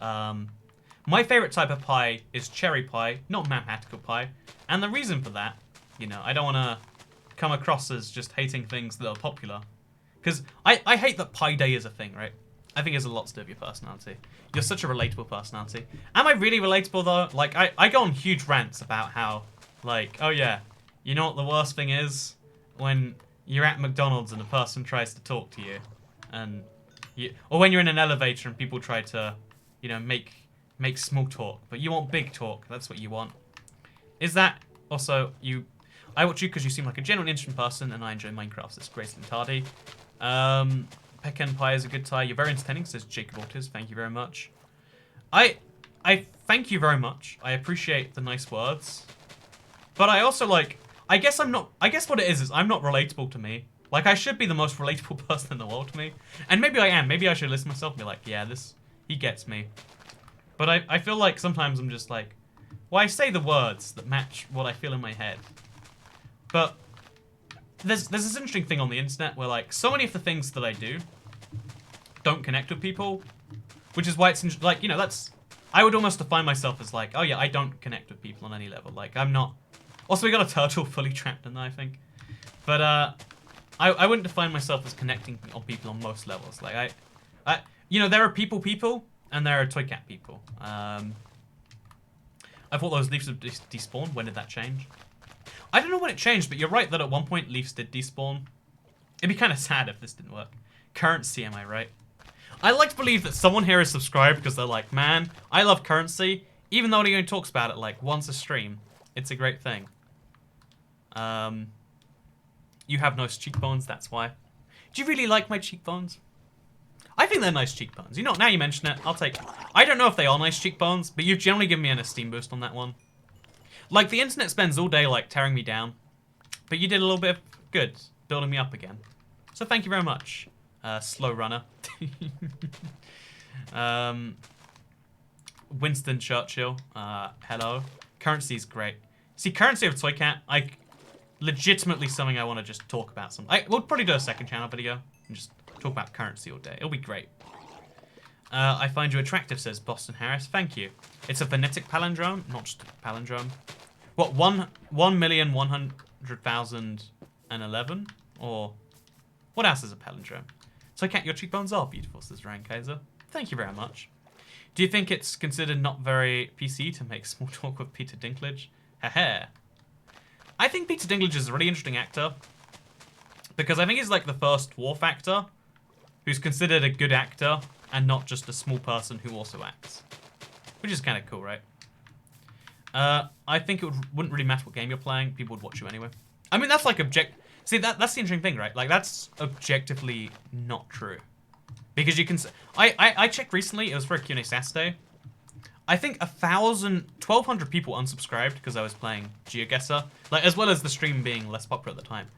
My favorite type of pie is cherry pie, not mathematical pie. And the reason for that, you know, I don't want to come across as just hating things that are popular. Because I hate that Pie Day is a thing, right? I think it has a lot to do with your personality. You're such a relatable personality. Am I really relatable, though? Like, I go on huge rants about how, like, oh yeah, you know what the worst thing is? When you're at McDonald's and a person tries to talk to you. Or when you're in an elevator and people try to, you know, make small talk. But you want big talk. That's what you want. Is that also you... I watch you because you seem like a genuine, interesting person, and I enjoy Minecraft. It's great and tardy. Pecan Pie is a good tie. You're very entertaining, says Jacob Ortiz. Thank you very much. I thank you very much. I appreciate the nice words. But I also, like... I guess what it is I'm not relatable to me. Like, I should be the most relatable person in the world to me. And maybe I am. Maybe I should listen to myself and be like, yeah, he gets me. But I feel like sometimes I'm just like... Well, I say the words that match what I feel in my head. But there's this interesting thing on the internet where, like, so many of the things that I do don't connect with people, which is why it's like, you know, that's... I would almost define myself as like, oh yeah, I don't connect with people on any level. Like, I'm not... Also, we got a turtle fully trapped in there, I think. But I wouldn't define myself as connecting on people on most levels. Like, you know, there are people, and there are toy cat people. I thought those leaves would despawn. When did that change? I don't know when it changed, but you're right that at one point leaves did despawn. It'd be kind of sad if this didn't work. Currency, am I right? I like to believe that someone here is subscribed because they're like, man, I love currency. Even though he only talks about it like once a stream, it's a great thing. You have nice cheekbones, that's why. Do you really like my cheekbones? I think they're nice cheekbones. You know, now you mention it, I'll take... I don't know if they are nice cheekbones, but you've generally given me an esteem boost on that one. Like, the internet spends all day, like, tearing me down. But you did a little bit of good, building me up again. So thank you very much, slow runner. Winston Churchill, hello. Currency's great. See, currency of Toy Cat, legitimately something I want to just talk about. We'll probably do a second channel video and just talk about currency all day. It'll be great. I find you attractive, says Boston Harris. Thank you. It's a phonetic palindrome, not just a palindrome. What, 1,100,011? Or what else is a palindrome? So, Cat, your cheekbones are beautiful, says Ryan Kaiser. Thank you very much. Do you think it's considered not very PC to make small talk with Peter Dinklage? Haha. I think Peter Dinklage is a really interesting actor. Because I think he's like the first dwarf actor who's considered a good actor and not just a small person who also acts. Which is kind of cool, right? I think it wouldn't really matter what game you're playing. People would watch you anyway. I mean, that's like See, that's the interesting thing, right? Like, that's objectively not true. Because you can... I checked recently. It was for a Q&A Saturday. I think 1,200 people unsubscribed because I was playing GeoGuessr. Like, as well as the stream being less popular at the time.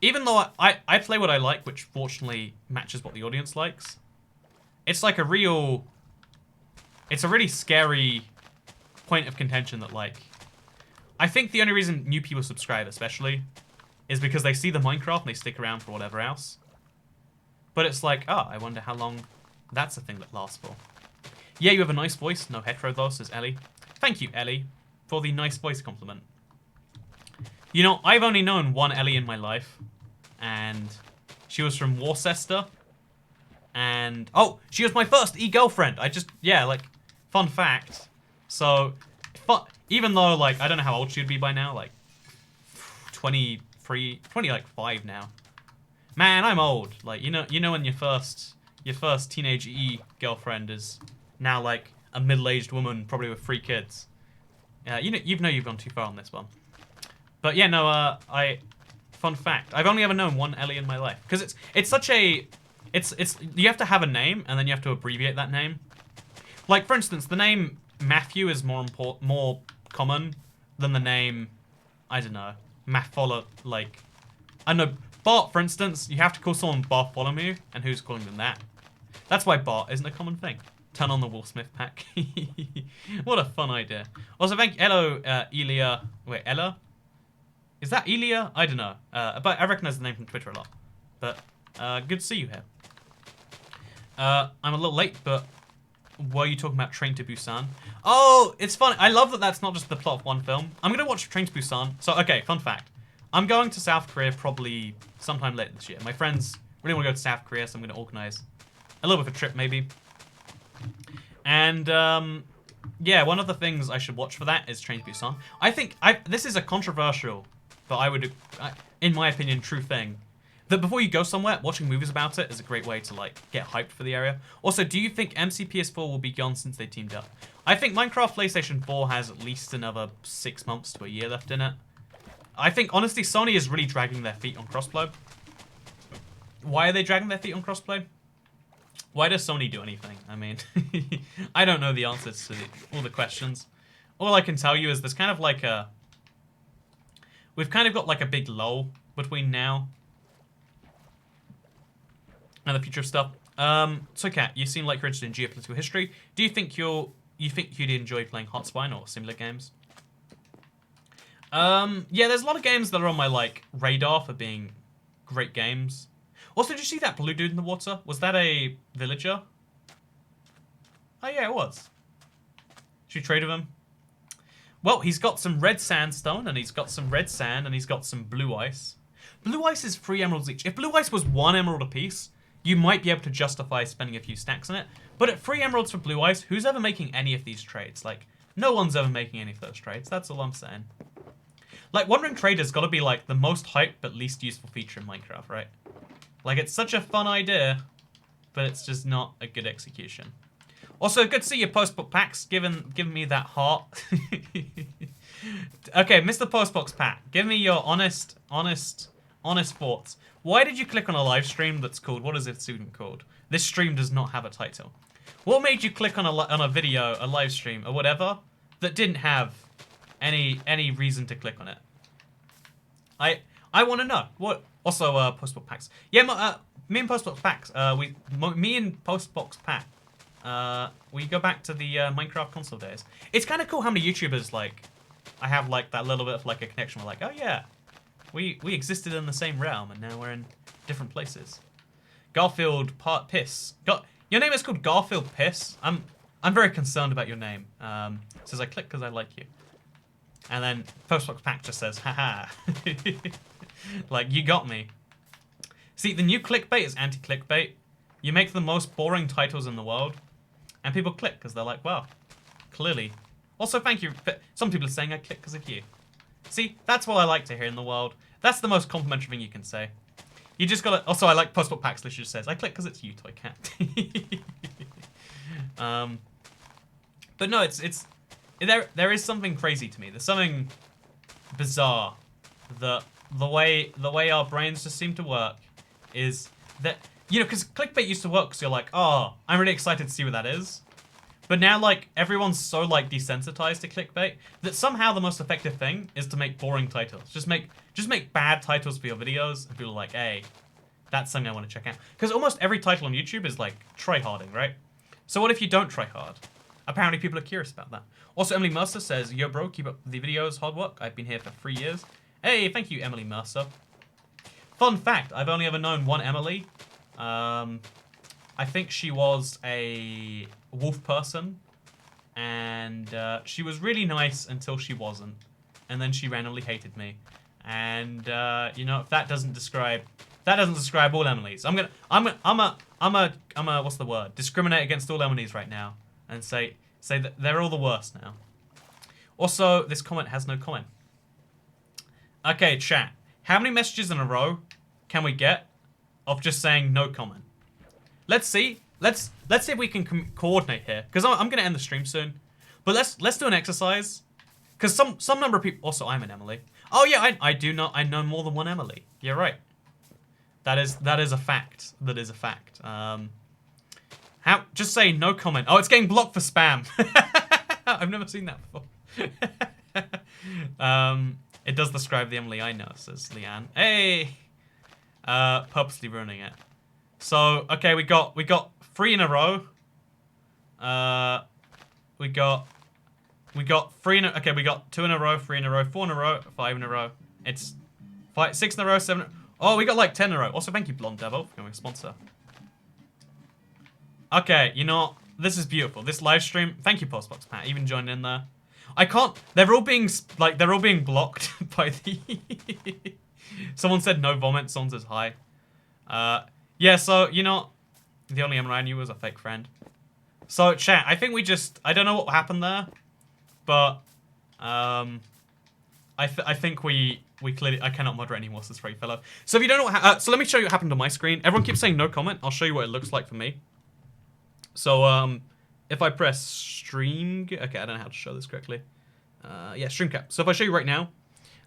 Even though I play what I like, which fortunately matches what the audience likes, it's like a real... It's a really scary point of contention that, like... I think the only reason new people subscribe, especially, is because they see the Minecraft and they stick around for whatever else. But it's like, oh, I wonder how long that's a thing that lasts for. Yeah, you have a nice voice. No hetero, though, says Ellie. Thank you, Ellie, for the nice voice compliment. You know, I've only known one Ellie in my life, and she was from Worcester. And, oh, she was my first e-girlfriend. Yeah, like, fun fact. So, even though, like, I don't know how old she would be by now, like, 25 now. Man, I'm old. Like, you know when your first teenage e-girlfriend is now, like, a middle-aged woman, probably with 3 kids. You've gone too far on this one. But yeah, no, fun fact. I've only ever known one Ellie in my life. Because it's such a... you have to have a name, and then you have to abbreviate that name. Like, for instance, the name Matthew is more common than the name, I don't know, like, I don't know, Bart, for instance, you have to call someone Bartholomew, and who's calling them that? That's why Bart isn't a common thing. Turn on the Will Smith pack. What a fun idea. Also, hello, Elia. Wait, Ella? Is that Elia? I don't know. But I recognize the name from Twitter a lot. But good to see you here. I'm a little late, but were you talking about Train to Busan? Oh, it's funny. I love that that's not just the plot of one film. I'm going to watch Train to Busan. So, okay, fun fact. I'm going to South Korea probably sometime later this year. My friends really want to go to South Korea, so I'm going to organize a little bit of a trip, maybe. And, yeah, one of the things I should watch for that is Train to Busan. I think this is a controversial, but in my opinion, true thing. That before you go somewhere, watching movies about it is a great way to, like, get hyped for the area. Also, do you think MCPS4 will be gone since they teamed up? I think Minecraft PlayStation 4 has at least another 6 months to a year left in it. I think, honestly, Sony is really dragging their feet on crossplay. Why are they dragging their feet on crossplay? Why does Sony do anything? I mean, I don't know the answers to all the questions. All I can tell you is there's kind of like a... We've kind of got like a big lull between now and the future of stuff. So Kat, you seem like you're interested in geopolitical history. Do you think you'd enjoy playing Hot Spine or similar games? Yeah, there's a lot of games that are on my like radar for being great games. Also, did you see that blue dude in the water? Was that a villager? Oh yeah, it was. Should we trade with him? Well, he's got some red sandstone, and he's got some red sand, and he's got some blue ice. Blue ice is 3 emeralds each. If blue ice was 1 emerald apiece, you might be able to justify spending a few stacks on it. But at 3 emeralds for blue ice, who's ever making any of these trades? Like, no one's ever making any of those trades. That's all I'm saying. Like, Wandering Trader's got to be, like, the most hyped but least useful feature in Minecraft, right? Like, it's such a fun idea, but it's just not a good execution. Also, good to see your Postbox Packs giving me that heart. Okay, Mr. Postbox Pack, give me your honest thoughts. Why did you click on a live stream that's called, what is it even called? This stream does not have a title. What made you click on a video, a live stream, or whatever, that didn't have any reason to click on it? I want to know. What? Also, Postbox Packs. Yeah, me and Postbox Packs, me and Postbox Pack, we go back to the Minecraft console days. It's kind of cool how many YouTubers, like, I have, like, that little bit of, like, a connection with, like, oh, yeah, we existed in the same realm, and now we're in different places. Garfield Piss. Your name is called Garfield Piss? I'm very concerned about your name. Says, I click because I like you. And then Postbox Pack just says, haha. Like, you got me. See, the new clickbait is anti-clickbait. You make the most boring titles in the world, and people click because they're like, well, clearly. Also, thank you. Some people are saying I click because of you. See, that's what I like to hear in the world. That's the most complimentary thing you can say. You just gotta... Also, I like Postbox Packs literally just says, I click because it's you, Toy Cat. But no, there is something crazy to me. There's something bizarre that the way our brains just seem to work is that, you know, because clickbait used to work because you're like, oh, I'm really excited to see what that is. But now, like, everyone's so, like, desensitized to clickbait that somehow the most effective thing is to make boring titles. Just make bad titles for your videos, and people are like, hey, that's something I want to check out. Because almost every title on YouTube is, like, try-harding, right? So what if you don't try hard? Apparently people are curious about that. Also, Emily Mercer says, yo, bro, keep up the videos, hard work. I've been here for 3 years. Hey, thank you, Emily Mercer. Fun fact, I've only ever known one Emily. I think she was a wolf person, and she was really nice until she wasn't, and then she randomly hated me. And you know, if that doesn't describe all Emilys. I'm a what's the word? Discriminate against all Emilys right now, and say that they're all the worst now. Also, this comment has no comment. Okay, chat. How many messages in a row can we get of just saying no comment? Let's see. Let's see if we can coordinate here, because I'm gonna end the stream soon. But let's do an exercise, because some number of people. Also, I'm an Emily. Oh yeah, I know more than one Emily. You're right. That is a fact. That is a fact. Just say no comment. Oh, it's getting blocked for spam. I've never seen that before. It does describe the Emily I know, says Leanne. Hey! Purposely ruining it. So, okay, we got 3 in a row. We got 3 in a... Okay, we got 2 in a row, 3 in a row, 4 in a row, 5 in a row. It's 6 in a row, 7. Oh, we got like 10 in a row. Also, thank you, Blonde Devil, for becoming a sponsor. Okay, you know, this is beautiful. This live stream. Thank you, Postbox Pat, even joined in there. I can't. They're all being blocked by the. Someone said no vomit. Someone says hi. Yeah. So you know, the only Emma I knew was a fake friend. So chat. I think we just. I don't know what happened there, but I think we clearly. I cannot moderate anymore. This very fellow. So if you don't know what. So let me show you what happened on my screen. Everyone keeps saying no comment. I'll show you what it looks like for me. So if I press stream, okay, I don't know how to show this correctly. Yeah, stream cap. So if I show you right now,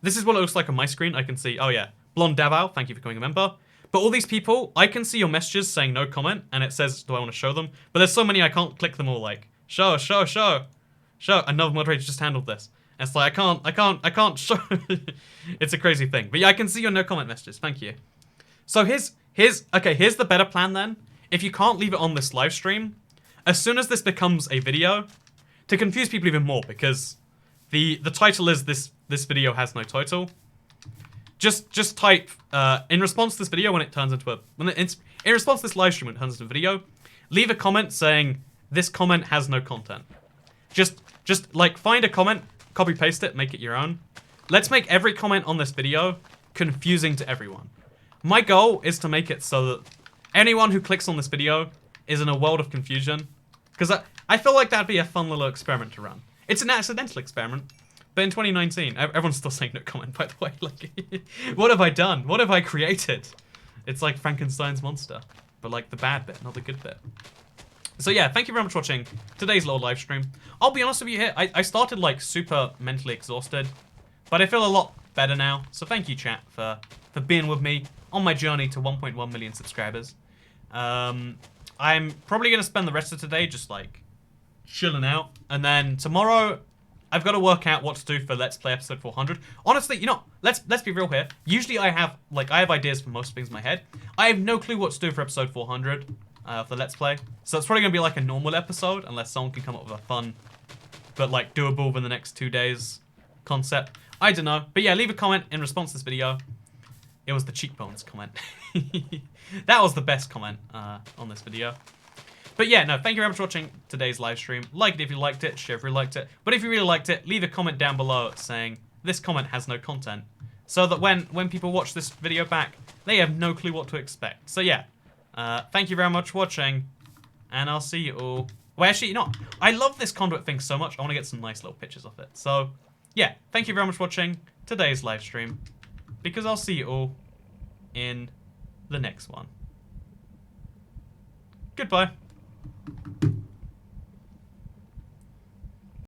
this is what it looks like on my screen. I can see, oh yeah, Blonde Davao, thank you for becoming a member. But all these people, I can see your messages saying no comment, and it says, do I want to show them? But there's so many I can't click them all. Like show. Another moderator just handled this. And it's like I can't show. It's a crazy thing. But yeah, I can see your no comment messages. Thank you. So here's the better plan then. If you can't leave it on this live stream, as soon as this becomes a video, to confuse people even more, because the title is this video has no title. Just type in response to this video when it turns into a in response to this live stream when it turns into a video, leave a comment saying this comment has no content. Just like find a comment, copy paste it, make it your own. Let's make every comment on this video confusing to everyone. My goal is to make it so that anyone who clicks on this video is in a world of confusion. Because I feel like that'd be a fun little experiment to run. It's an accidental experiment. But in 2019, everyone's still saying no comment, by the way. Like, what have I done? What have I created? It's like Frankenstein's monster. But like the bad bit, not the good bit. So yeah, thank you very much for watching today's little live stream. I'll be honest with you here, I started like super mentally exhausted. But I feel a lot better now. So thank you, chat, for being with me on my journey to 1.1 million subscribers. I'm probably going to spend the rest of today just like chilling out. And then tomorrow, I've got to work out what to do for Let's Play episode 400. Honestly, you know, let's be real here. Usually I have ideas for most things in my head. I have no clue what to do for episode 400 for Let's Play. So it's probably going to be like a normal episode unless someone can come up with a fun, but like doable within the next 2 days concept. I don't know. But yeah, leave a comment in response to this video. It was the cheekbones comment. That was the best comment on this video. But yeah, no, thank you very much for watching today's live stream. Like it if you liked it, share if you liked it. But if you really liked it, leave a comment down below saying this comment has no content. So that when people watch this video back, they have no clue what to expect. So yeah, thank you very much for watching, and I'll see you all. Well, actually, you know, I love this Conduit thing so much, I want to get some nice little pictures of it. So yeah, thank you very much for watching today's live stream, because I'll see you all in the next one. Goodbye.